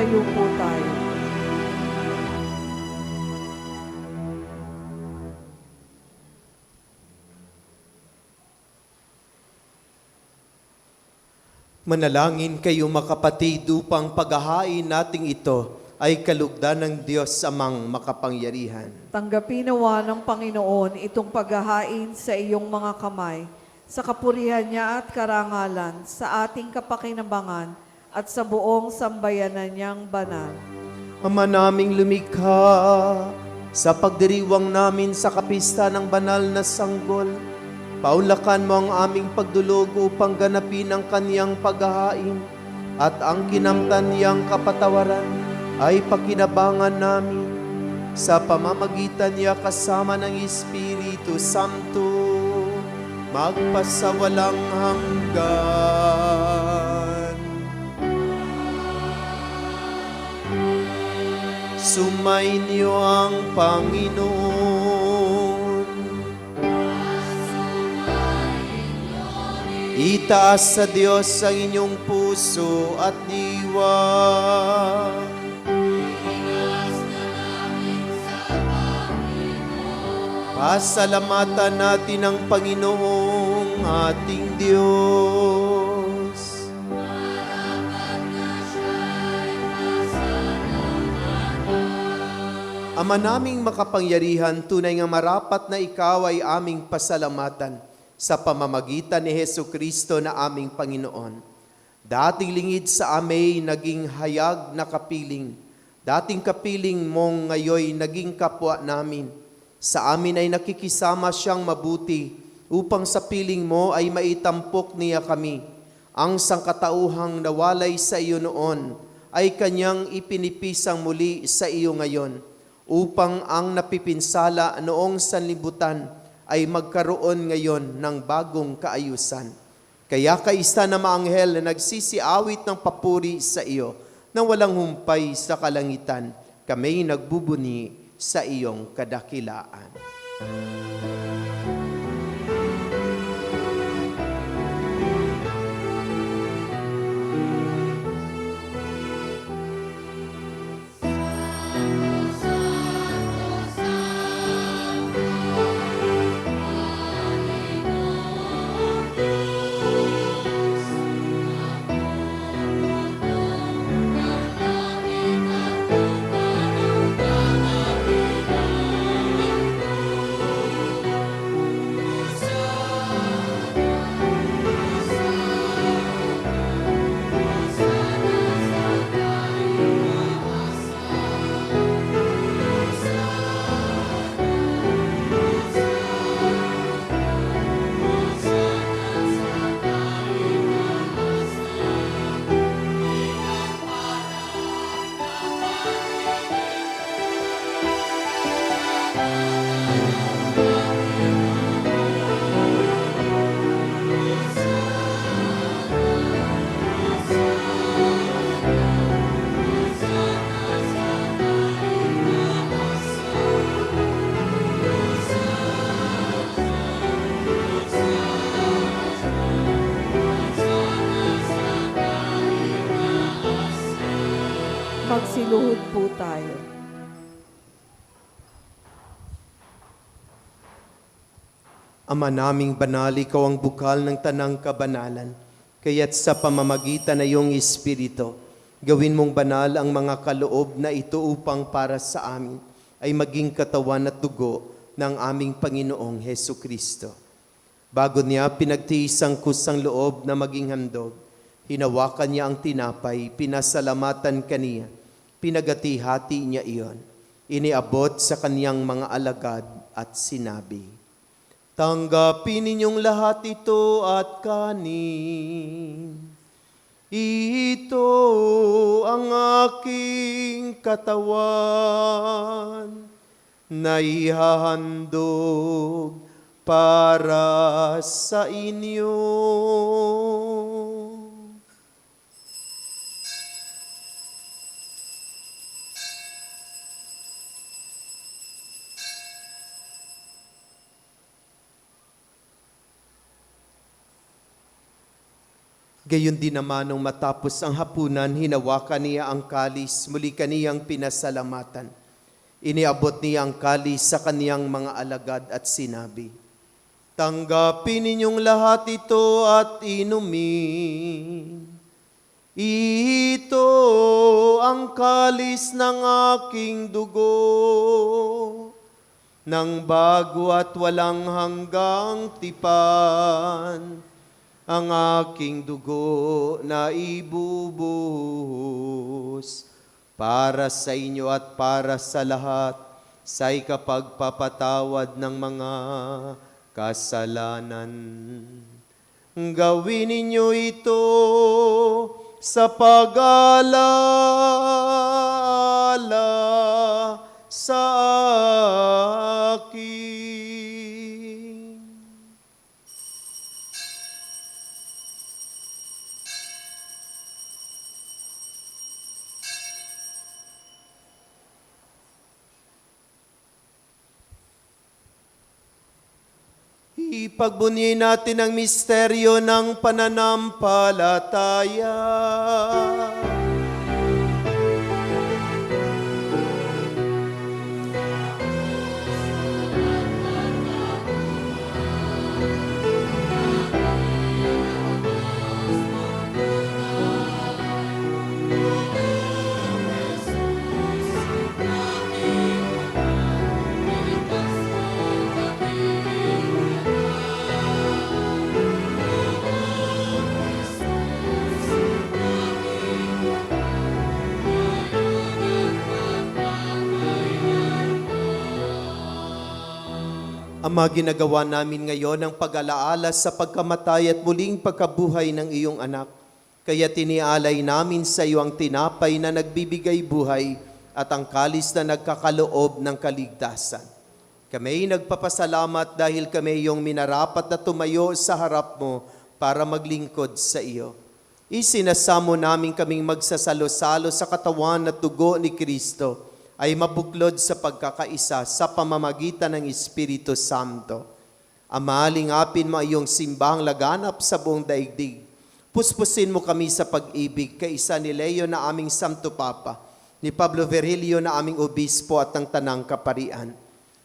Magdalo po tayo. Manalangin kayo makapatid upang paghahain nating ito ay kalugdan ng Diyos amang makapangyarihan. Tanggapin nawa ng Panginoon itong paghahain sa iyong mga kamay, sa kapurihan niya at karangalan, sa ating kapakinabangan at sa buong sambayanan niyang banal. Ama naming lumikha, sa pagdiriwang namin sa kapista ng banal na sanggol, paunlakan mo ang aming pagdulog upang ganapin ang kaniyang paghahain at ang kinamtan niyang kapatawaran ay pakinabangan namin sa pamamagitan niya kasama ng Espiritu Santo magpasawalang hanggan. Sumainyo ang Panginoon. Itaas sa Diyos ang inyong puso at diwa. Pasalamatan natin ang Panginoong ating Diyos. Ama naming makapangyarihan, tunay nga marapat na ikaw ay aming pasalamatan sa pamamagitan ni Hesukristo na aming Panginoon. Dating lingid sa amay naging hayag na kapiling. Dating kapiling mong ngayoy naging kapwa namin. Sa amin ay nakikisama siyang mabuti upang sa piling mo ay maitampok niya kami. Ang sangkatauhang nawalay sa iyo noon ay kanyang ipinipisang muli sa iyo ngayon upang ang napipinsala noong sanlibutan ay magkaroon ngayon ng bagong kaayusan. Kaya kaisa na maanghel na nagsisiawit ng papuri sa iyo na walang humpay sa kalangitan, kami nagbubuni sa iyong kadakilaan. Magsiluhod po tayo. Ama naming banal, ikaw ang bukal ng tanang kabanalan. Kaya't sa pamamagitan ng iyong Espiritu, gawin mong banal ang mga kaloob na ito upang para sa amin ay maging katawan at dugo ng aming Panginoong Hesukristo. Bago niya pinagtiis ang kusang loob na maging handog, hinawakan niya ang tinapay, pinasalamatan kaniya, pinagati-hati niya iyon. Iniabot sa kaniyang mga alagad at sinabi, "Tanggapin ninyong lahat ito at kanin. Ito ang aking katawan na ihahandog para sa inyo." Gayon din naman nung matapos ang hapunan, hinawakan niya ang kalis, muli kaniyang pinasalamatan. Iniabot niya ang kalis sa kaniyang mga alagad at sinabi, "Tanggapin ninyong lahat ito at inumin. Ito ang kalis ng aking dugo, ng bago at walang hanggang tipan, ang aking dugo na ibubuhos para sa inyo at para sa lahat sa ikapagpapatawad ng mga kasalanan. Gawin ninyo ito sa pag-alaala sa akin." Ipagbunyi natin ang misteryo ng pananampalataya. Ama, ginagawa namin ngayon ang pag-alaala sa pagkamatay at muling pagkabuhay ng iyong anak. Kaya tinialay namin sa iyo ang tinapay na nagbibigay buhay at ang kalis na nagkakaloob ng kaligtasan. Kami nagpapasalamat dahil kami iyong minarapat na tumayo sa harap mo para maglingkod sa iyo. Isinasamo namin kaming magsasalo-salo sa katawan at dugo ni Kristo ay mabuklod sa pagkakaisa sa pamamagitan ng Espiritu Santo. Ama, lingapin mo iyong simbahang laganap sa buong daigdig. Puspusin mo kami sa pag-ibig, kaisa ni Leo na aming Santo Papa, ni Pablo Virgilio na aming Obispo at ng Tanang Kaparian.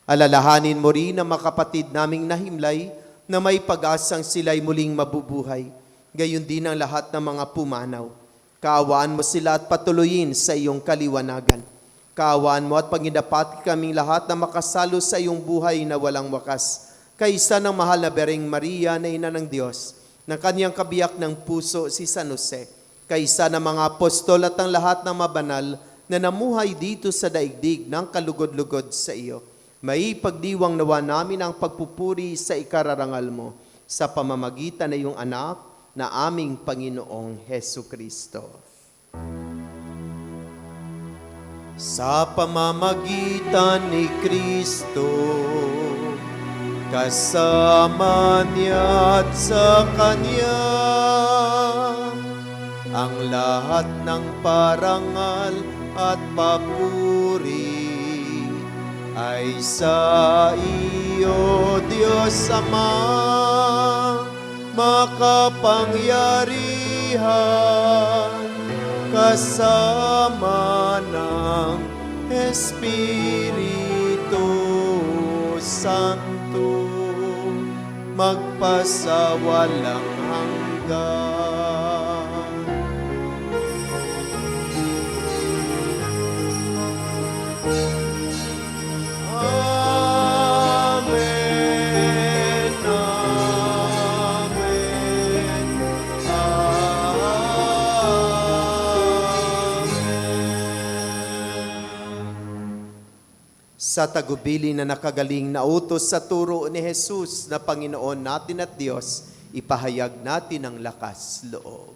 Alalahanin mo rin ang mga kapatid naming nahimlay na may pag-asang sila'y muling mabubuhay. Gayon din ang lahat ng mga pumanaw. Kaawaan mo sila at patuloyin sa iyong kaliwanagan. Kaawaan mo at pangidapati kaming lahat na makasalo sa iyong buhay na walang wakas. Kaisa ng mahal na Bereng Maria na Ina ng Diyos, ng kanyang kabiyak ng puso si San Jose, kaisa ng mga apostol at ang lahat ng mabanal na namuhay dito sa daigdig ng kalugod-lugod sa iyo. May pagdiwang nawa namin ang pagpupuri sa ikararangal mo sa pamamagitan ng iyong anak na aming Panginoong Hesu Kristo. Sa pamamagitan ni Kristo, kasama niya at sa Kanya, ang lahat ng parangal at papuri ay sa iyo, Diyos Ama, makapangyarihan, kasama ng Espiritu Santo, magpasawalang hanggan. Amen, amen, sa tagubili na nakagaling na utos sa turo ni Jesus na Panginoon natin at Diyos, ipahayag natin ang lakas loob.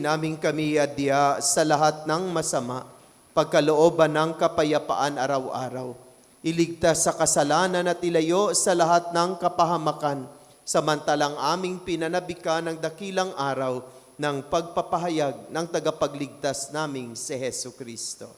namin kami adya sa lahat ng masama, pagkalooban ng kapayapaan araw-araw. Iligtas sa kasalanan at ilayo sa lahat ng kapahamakan, samantalang aming pinanabikan ng dakilang araw ng pagpapahayag ng tagapagligtas naming si Hesu Kristo.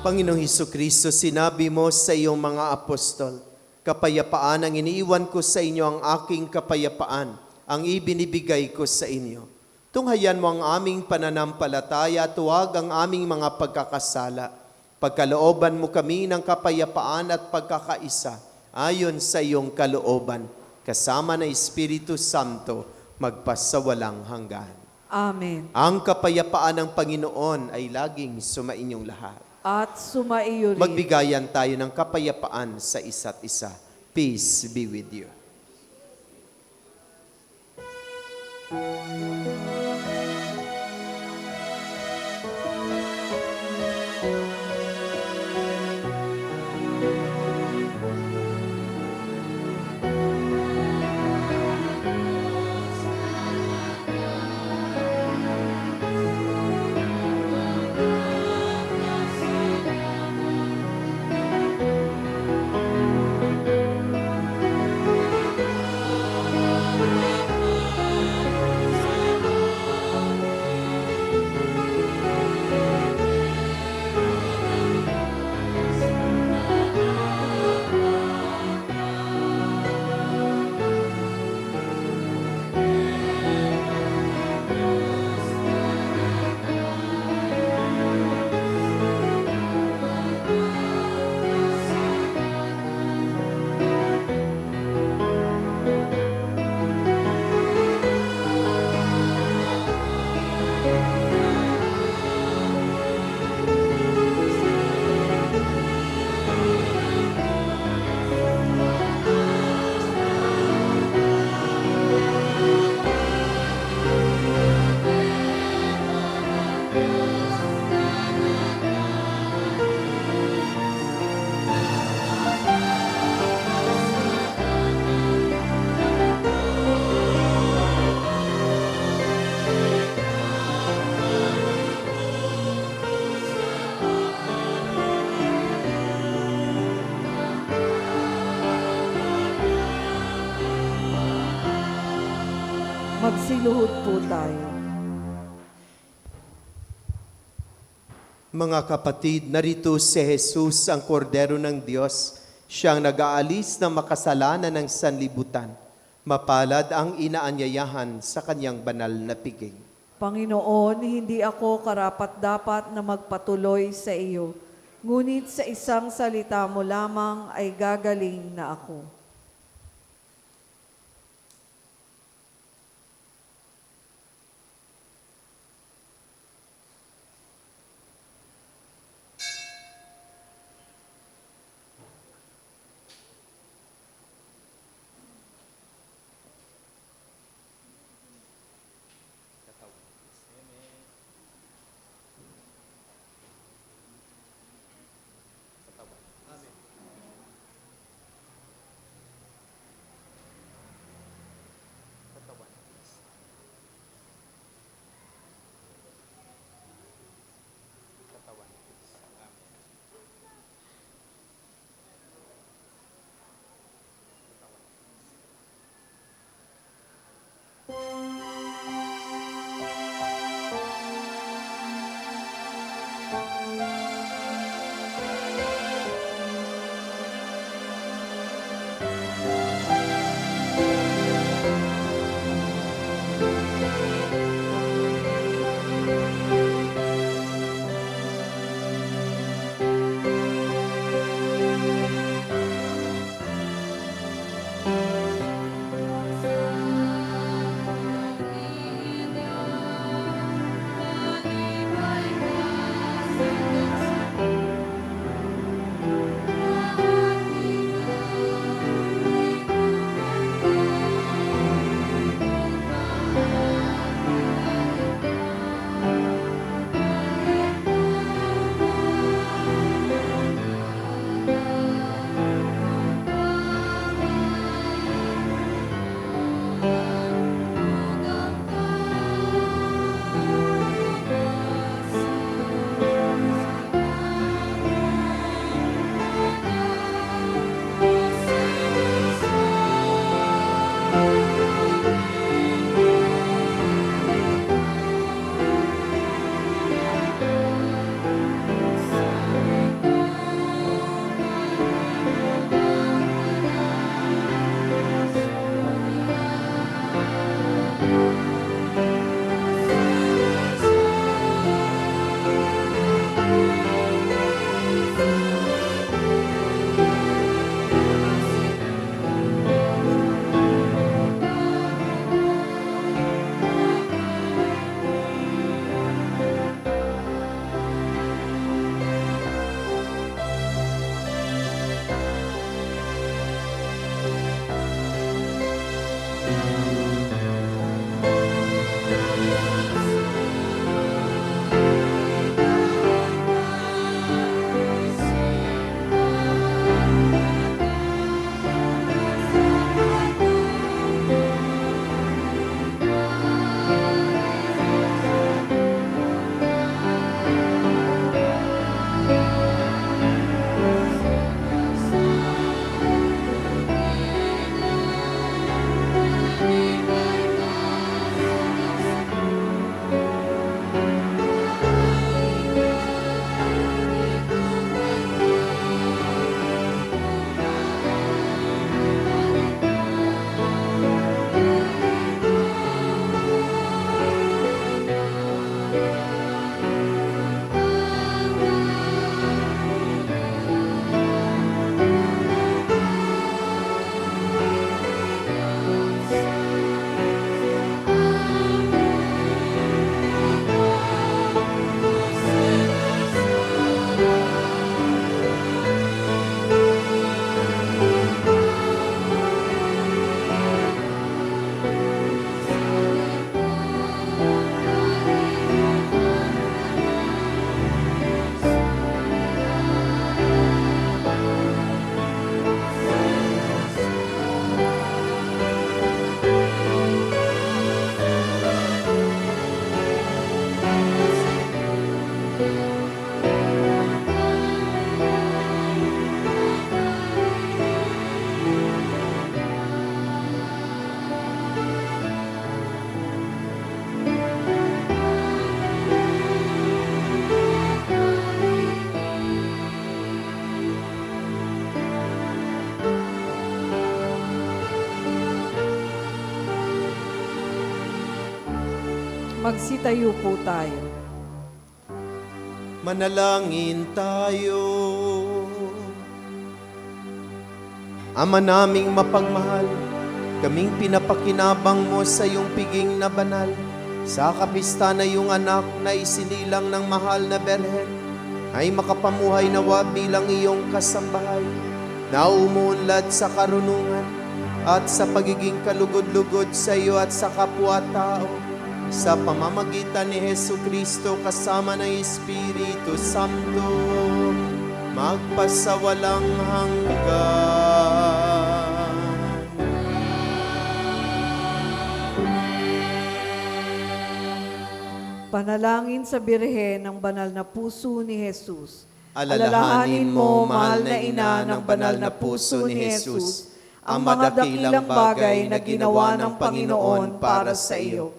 Panginoong Hesukristo, sinabi mo sa iyong mga apostol, kapayapaan ang iniiwan ko sa inyo, ang aking kapayapaan, ang ibinibigay ko sa inyo. Tunghayan mo ang aming pananampalataya at huwag ang aming mga pagkakasala. Pagkalooban mo kami ng kapayapaan at pagkakaisa, ayon sa iyong kalooban, kasama ng Espiritu Santo, magpasawalang hanggan. Amen. Ang kapayapaan ng Panginoon ay laging sumainyong lahat. At sumaiyo rin. Magbigayan tayo ng kapayapaan sa isa't isa. Peace be with you. Magsiluhod po tayo. Mga kapatid, narito si Jesus, ang kordero ng Diyos, siyang nag-aalis ng makasalanan ng sanlibutan. Mapalad ang inaanyayahan sa kanyang banal na piging. Panginoon, hindi ako karapat-dapat na magpatuloy sa iyo, ngunit sa isang salita mo lamang ay gagaling na ako. Magsitayo po tayo. Manalangin tayo. Ama naming mapagmahal, kaming pinapakinabang mo sa iyong piging na banal, sa kapista na iyong anak na isinilang ng mahal na Berhen, ay makapamuhay nawa bilang iyong kasambahay, na umuunlad sa karunungan at sa pagiging kalugod-lugod sa iyo at sa kapwa-tao, sa pamamagitan ni Jesucristo kasama ng Espiritu Santo, magpasawalang hanggan. Panalangin sa Birhen ng banal na puso ni Jesus. Alalahanin mo, mahal na ina ng banal na puso ni Jesus, ang mga dakilang bagay na ginawa ng Panginoon para sa iyo.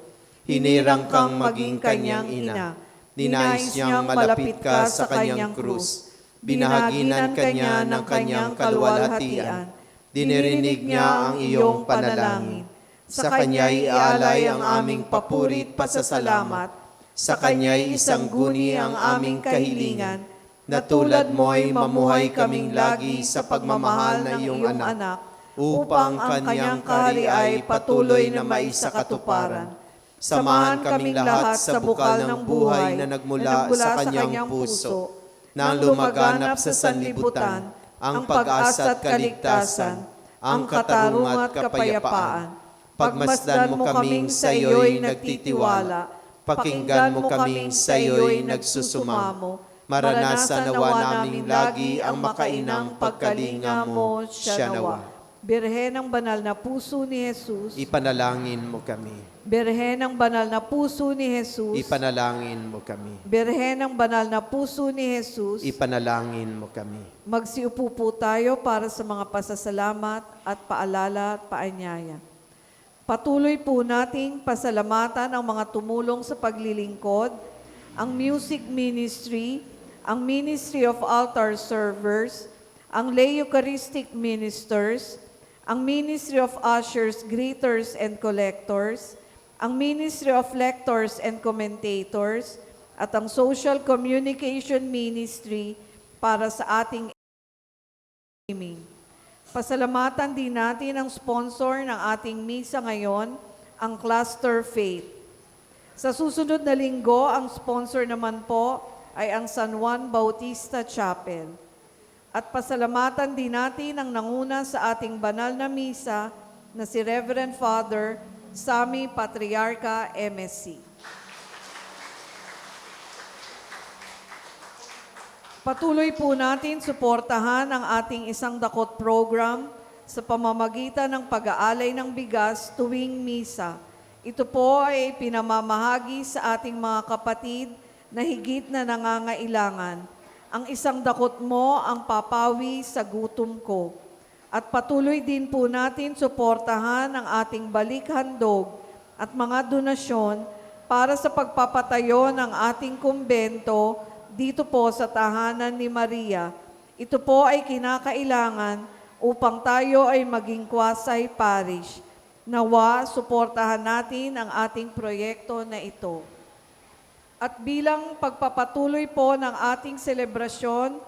Hinirang kang maging kanyang ina. Ninais niyang malapit ka sa kanyang krus. Binahaginan kanya ng kanyang kaluwalhatian. Dinirinig niya ang iyong panalangin. Sa kanya'y ialay ang aming papurit pasasalamat. Sa kanya'y isangguni ang aming kahilingan, na tulad mo'y mamuhay kaming lagi sa pagmamahal ng iyong anak, upang ang kanyang kahariay patuloy na maisakatuparan. Samahan kaming lahat sa bukal ng buhay na nagmula sa kanyang puso, nang lumaganap sa sanlibutan ang pag-asa at kaligtasan, ang katarungan at kapayapaan. Pagmasdan mo kaming sa iyo'y nagtitiwala, pakinggan mo kaming sa iyo'y nagsusumamo, maranasan nawa namin lagi ang makainang pagkalinga mo, siya nawa. Birhen ng banal na puso ni Jesus. Ipanalangin mo kami. Birhen ng banal na puso ni Jesus. Ipanalangin mo kami. Birhen ng banal na puso ni Jesus. Ipanalangin mo kami. Magsiupo po tayo para sa mga pasasalamat at paalala at paanyaya. Patuloy po nating pasalamatan ang mga tumulong sa paglilingkod, ang music ministry, ang Ministry of Altar Servers, ang lay Eucharistic Ministers, ang Ministry of Ushers, Greeters, and Collectors, ang Ministry of Lectors and Commentators, at ang Social Communication Ministry para sa ating streaming. Pasalamatan din natin ang sponsor ng ating misa ngayon, ang Cluster Faith. Sa susunod na linggo, ang sponsor naman po ay ang San Juan Bautista Chapel. At pasalamatan din natin ang nanguna sa ating banal na misa na si Reverend Father Sammy Patriarca MSC. Patuloy po natin suportahan ang ating isang dakot program sa pamamagitan ng pag-aalay ng bigas tuwing misa. Ito po ay pinamamahagi sa ating mga kapatid na higit na nangangailangan. Ang isang dakot mo ang papawi sa gutom ko. At patuloy din po natin suportahan ang ating balikhandog at mga donasyon para sa pagpapatayo ng ating kumbento dito po sa tahanan ni Maria. Ito po ay kinakailangan upang tayo ay maging Kwasay Parish. Nawa, suportahan natin ang ating proyekto na ito. At bilang pagpapatuloy po ng ating selebrasyon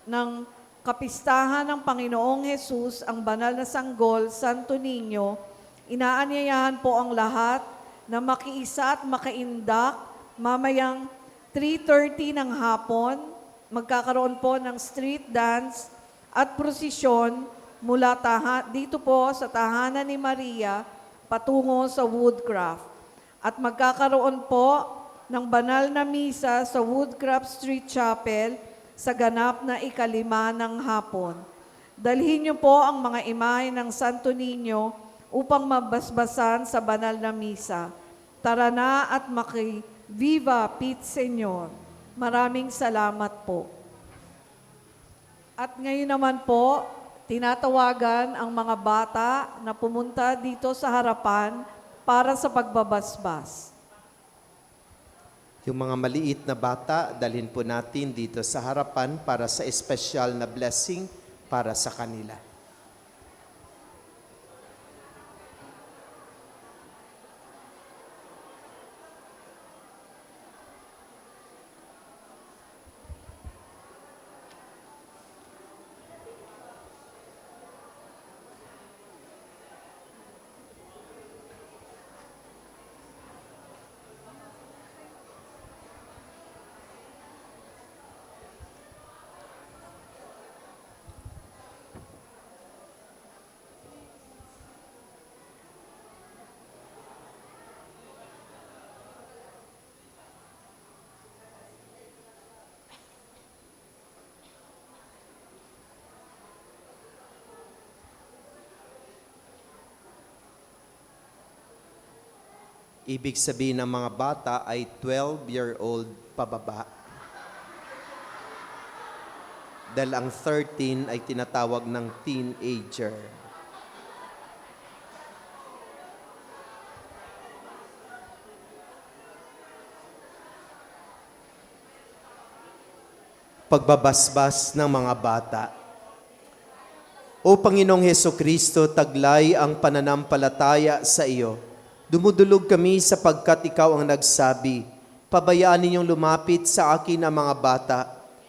ng kapistahan ng Panginoong Hesus, ang banal na sanggol, Santo Niño, inaanyayahan po ang lahat na makiisa at makaindak mamayang 3:30 ng hapon. Magkakaroon po ng street dance at prosesyon mula dito po sa tahanan ni Maria patungo sa Woodcraft. At magkakaroon po ng banal na misa sa Woodcraft Street Chapel sa ganap na 5:00 ng hapon. Dalhin niyo po ang mga imahe ng Santo Niño upang mabasbasan sa banal na misa. Tara na at Viva Pit Señor. Maraming salamat po. At ngayon naman po, tinatawagan ang mga bata na pumunta dito sa harapan para sa pagbabasbas. Yung mga maliit na bata, dalhin po natin dito sa harapan para sa espesyal na blessing para sa kanila. Ibig sabihin ng mga bata ay 12-year-old pababa. Dahil ang 13 ay tinatawag ng teenager. Pagbabasbas ng mga bata. O Panginoong Hesukristo, taglay ang pananampalataya sa iyo. Dumudulog kami sapagkat ikaw ang nagsabi, pabayaan ninyong lumapit sa akin ang mga bata.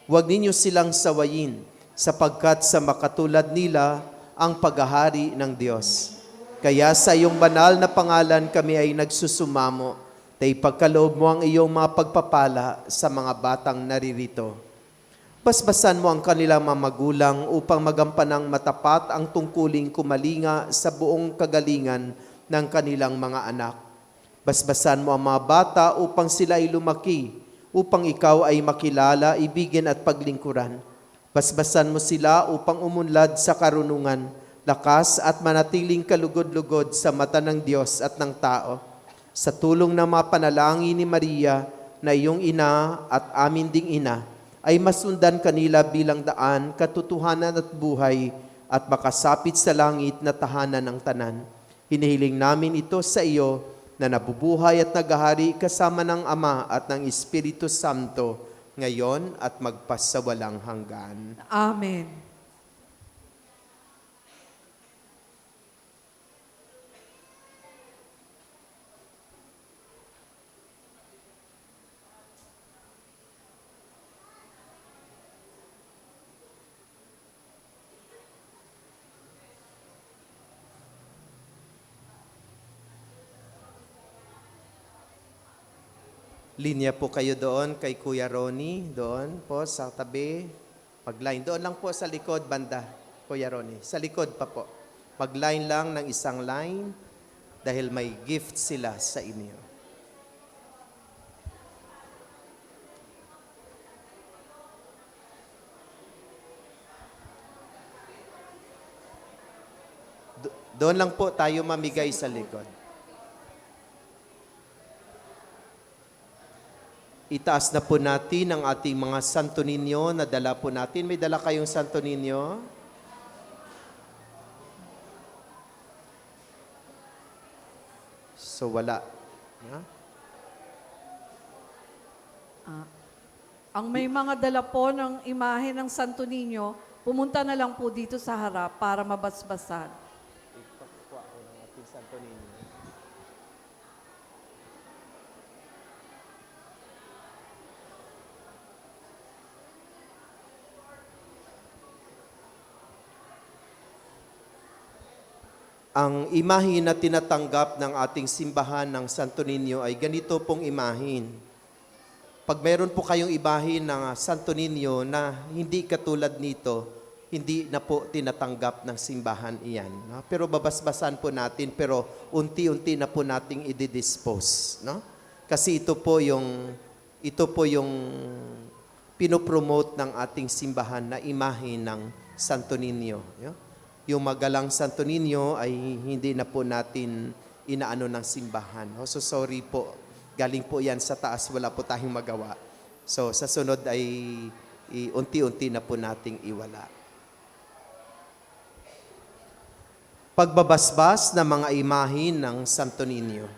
Huwag ninyo silang sawayin, sapagkat sa makatulad nila ang paghahari ng Diyos. Kaya sa iyong banal na pangalan kami ay nagsusumamo, na ipagkaloob mo ang iyong mga pagpapala sa mga batang naririto. Basbasan mo ang kanilang mga magulang upang magampanang matapat ang tungkuling kumalinga sa buong kagalingan ng kanilang mga anak. Basbasan mo ang mga bata upang sila ay lumaki, upang ikaw ay makilala, ibigin at paglingkuran. Basbasan mo sila upang umunlad sa karunungan, lakas at manatiling kalugod-lugod sa mata ng Diyos at ng tao. Sa tulong ng mga panalangin ni Maria na iyong ina at amin ding ina, ay masundan kanila bilang daan, katotohanan at buhay at makasapit sa langit na tahanan ng tanan. Hinihiling namin ito sa iyo na nabubuhay at naghahari kasama ng Ama at ng Espiritu Santo ngayon at magpasawalang hanggan. Amen. Linya po kayo doon kay Kuya Ronnie, doon po sa tabi. Pag-line, doon lang po sa likod banda, Kuya Ronnie. Sa likod pa po. Pag-line lang ng isang line dahil may gift sila sa inyo. Doon lang po tayo mamigay sa likod. Itaas na po natin ang ating mga Santo Niño na dala po natin. May dala kayong Santo Niño? So wala. Ha? Ang may mga dala po ng imahe ng Santo Niño, pumunta na lang po dito sa harap para mabasbasan. Ipakwa ko ng ating Santo Niño. Ang imahin na tinatanggap ng ating simbahan ng Santo Niño ay ganito pong imahin. Pag meron po kayong imahin ng Santo Niño na hindi katulad nito, hindi na po tinatanggap ng simbahan iyan. No? Pero babasbasan po natin, pero unti-unti na po nating i-dispose. No? Kasi ito po yung pinopromote ng ating simbahan na imahin ng Santo Niño. No? Yung magalang Santo Niño ay hindi na po natin inaano ng simbahan. No? So sorry po, galing po yan sa taas, wala po tayong magawa. So sa sunod ay unti-unti na po nating iwala. Pagbabasbas ng mga imahin ng Santo Niño.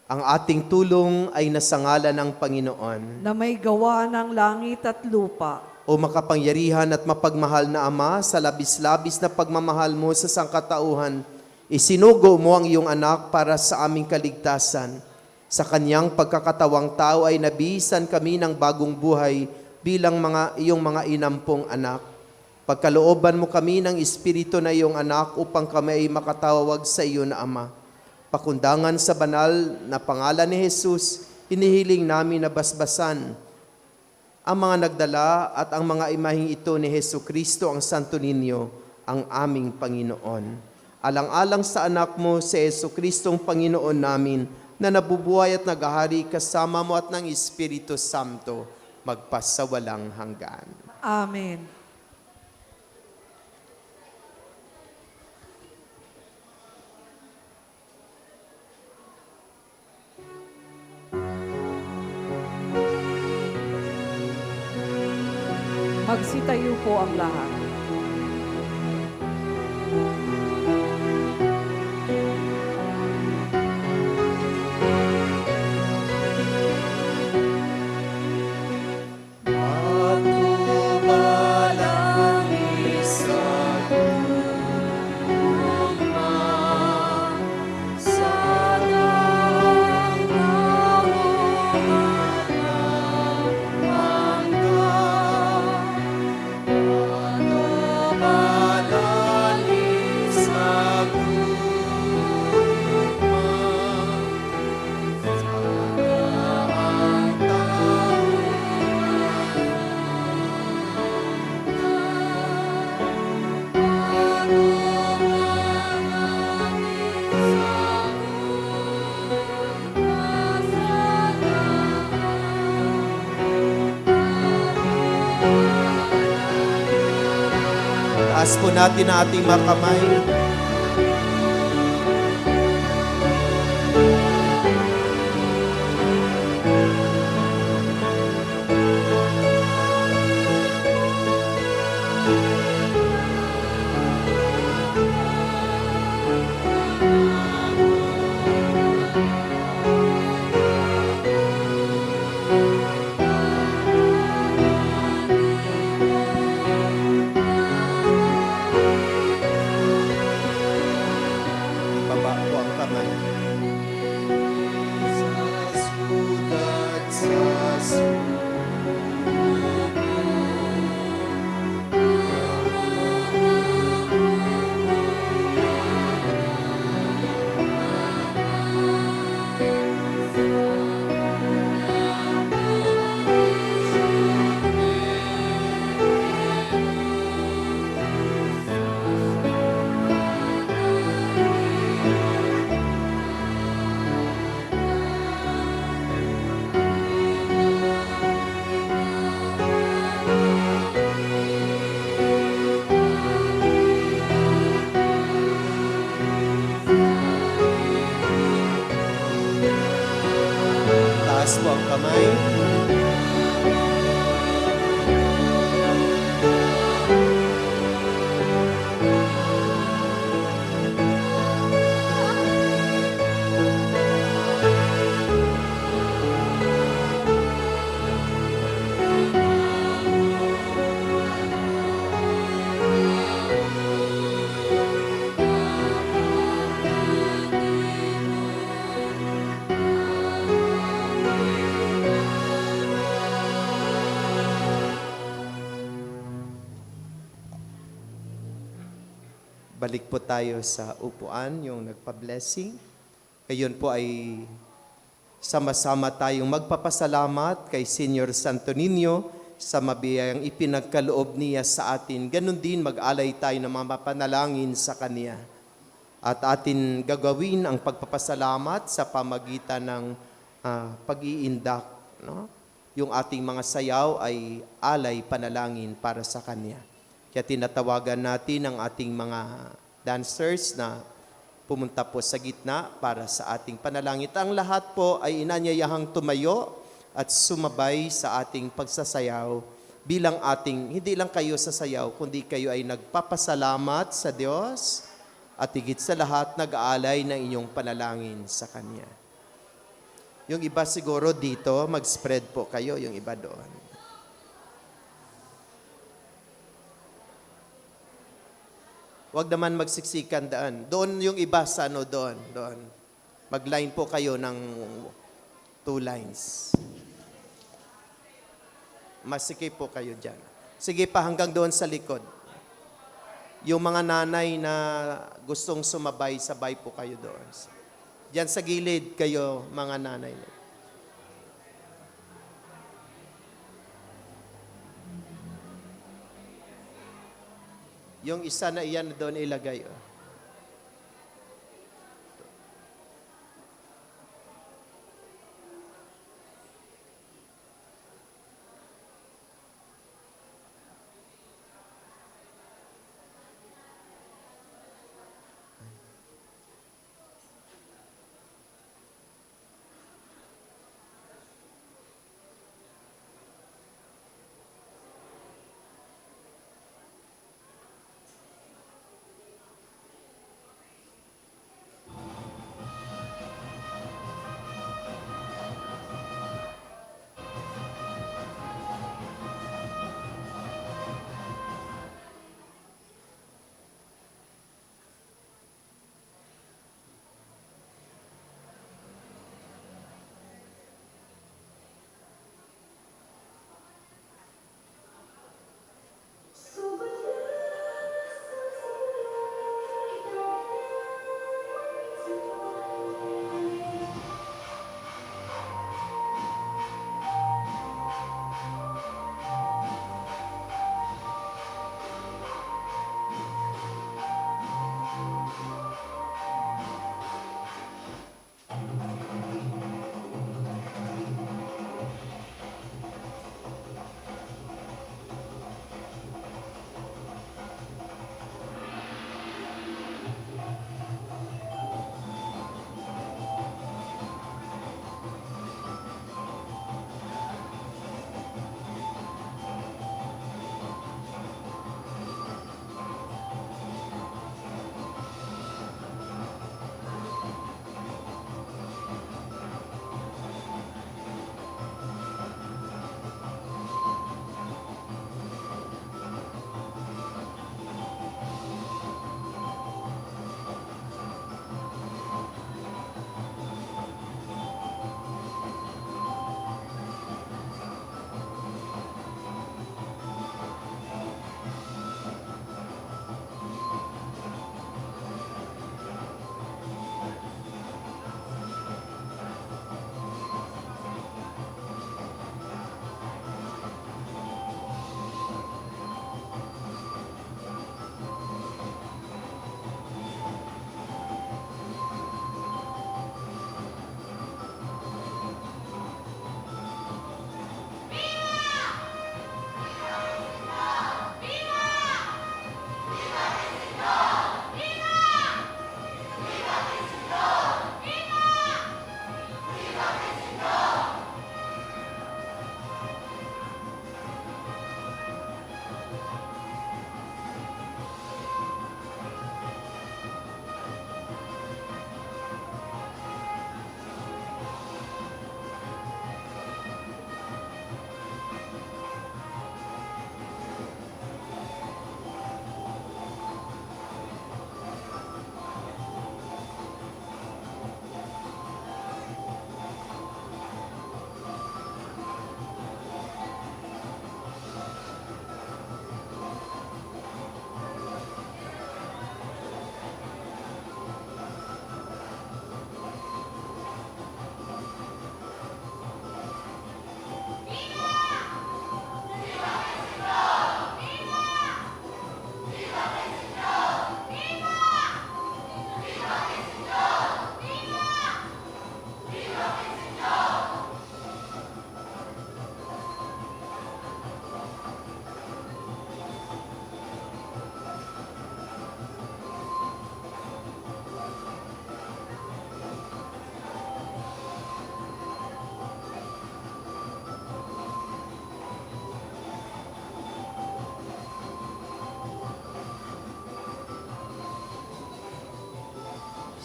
Ang ating tulong ay nasangalan ng Panginoon. Na may gawa ng langit at lupa. O makapangyarihan at mapagmahal na Ama, sa labis-labis na pagmamahal mo sa sangkatauhan, isinugo mo ang iyong anak para sa aming kaligtasan. Sa kanyang pagkakatawang tao ay nabihisan kami ng bagong buhay bilang iyong mga inampong anak. Pagkalooban mo kami ng Espiritu na iyong anak upang kami ay makatawag sa iyo na Ama. Pakundangan sa banal na pangalan ni Jesus, hinihiling namin na basbasan ang mga nagdala at ang mga imaheng ito ni Hesukristo ang Santo Niño, ang aming Panginoon. Alang-alang sa anak mo, si Hesukristo ang Panginoon namin, na nabubuhay at naghahari kasama mo at ng Espiritu Santo, magpasawalang hanggan. Amen. Magsitayo po ang lahat. Taas po natin ang ating mga kamay. Baba po ang kamay. Sa sulat sa taas po ang kamay. Balik po tayo sa upuan, yung nagpa-blessing. Ngayon po ay sama-sama tayong magpapasalamat kay Senior Santo Niño sa mabiyayang ipinagkaloob niya sa atin. Ganon din mag-alay tayo ng mga mapanalangin sa Kanya. At atin gagawin ang pagpapasalamat sa pamagitan ng pag-iindak. No? Yung ating mga sayaw ay alay panalangin para sa Kanya. Kaya tinatawagan natin ang ating mga dancers na pumunta po sa gitna para sa ating panalangin. Ang lahat po ay inanyayahang tumayo at sumabay sa ating pagsasayaw bilang ating, hindi lang kayo sasayaw, kundi kayo ay nagpapasalamat sa Diyos at higit sa lahat nag-aalay ng inyong panalangin sa Kanya. Yung iba siguro dito, mag-spread po kayo, yung iba doon. Huwag naman magsiksikan daan. Doon yung iba sa doon. Mag-line po kayo ng 2 lines. Masikip po kayo dyan. Sige pa hanggang doon sa likod. Yung mga nanay na gustong sumabay, sabay po kayo doon. Diyan sa gilid kayo, mga nanay. Yung isa na iyan doon ilagay. Oh.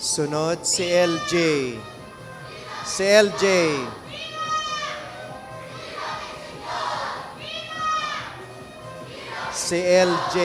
Sunod si LJ. Si LJ. Si LJ.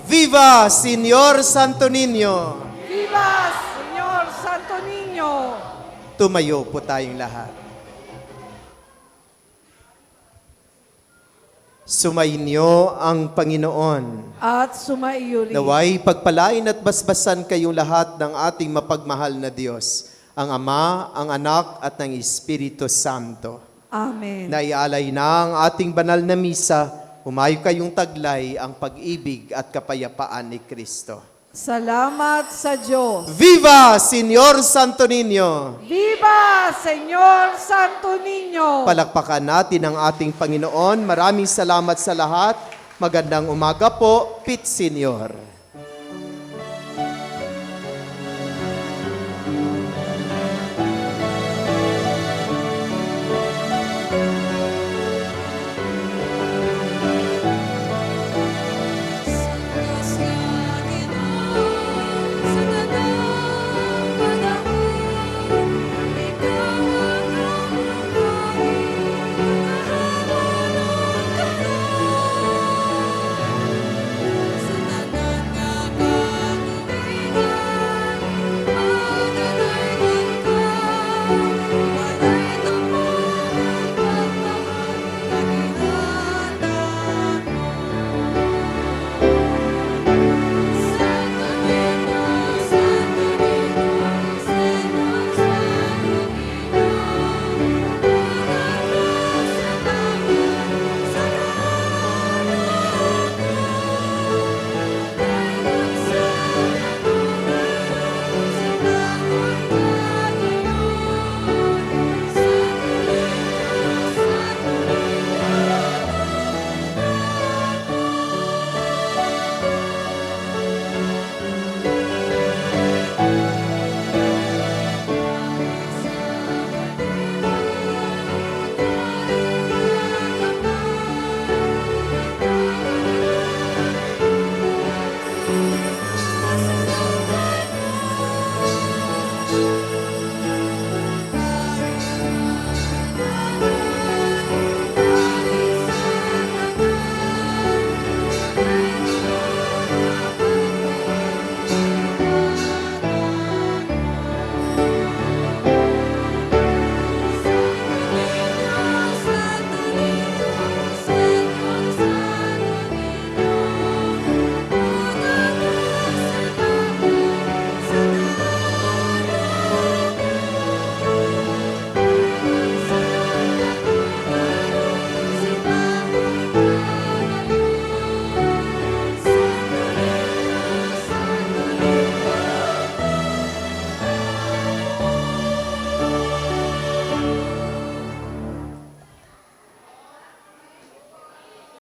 Viva Señor Santo Niño! Viva, Señor Santo Niño! Tumayo po tayong lahat. Sumainyo ang Panginoon. At sumaiyo rin. Naway pagpalain at basbasan kayong lahat ng ating mapagmahal na Diyos, ang Ama, ang Anak at ng Espiritu Santo. Amen. Naialay na ang ating banal na misa, humayo kayong taglay ang pag-ibig at kapayapaan ni Kristo. Salamat sa Diyos. Viva Señor Santo Niño! Viva, Señor Santo Niño! Palakpakan natin ang ating Panginoon. Maraming salamat sa lahat. Magandang umaga po, Pit Senior.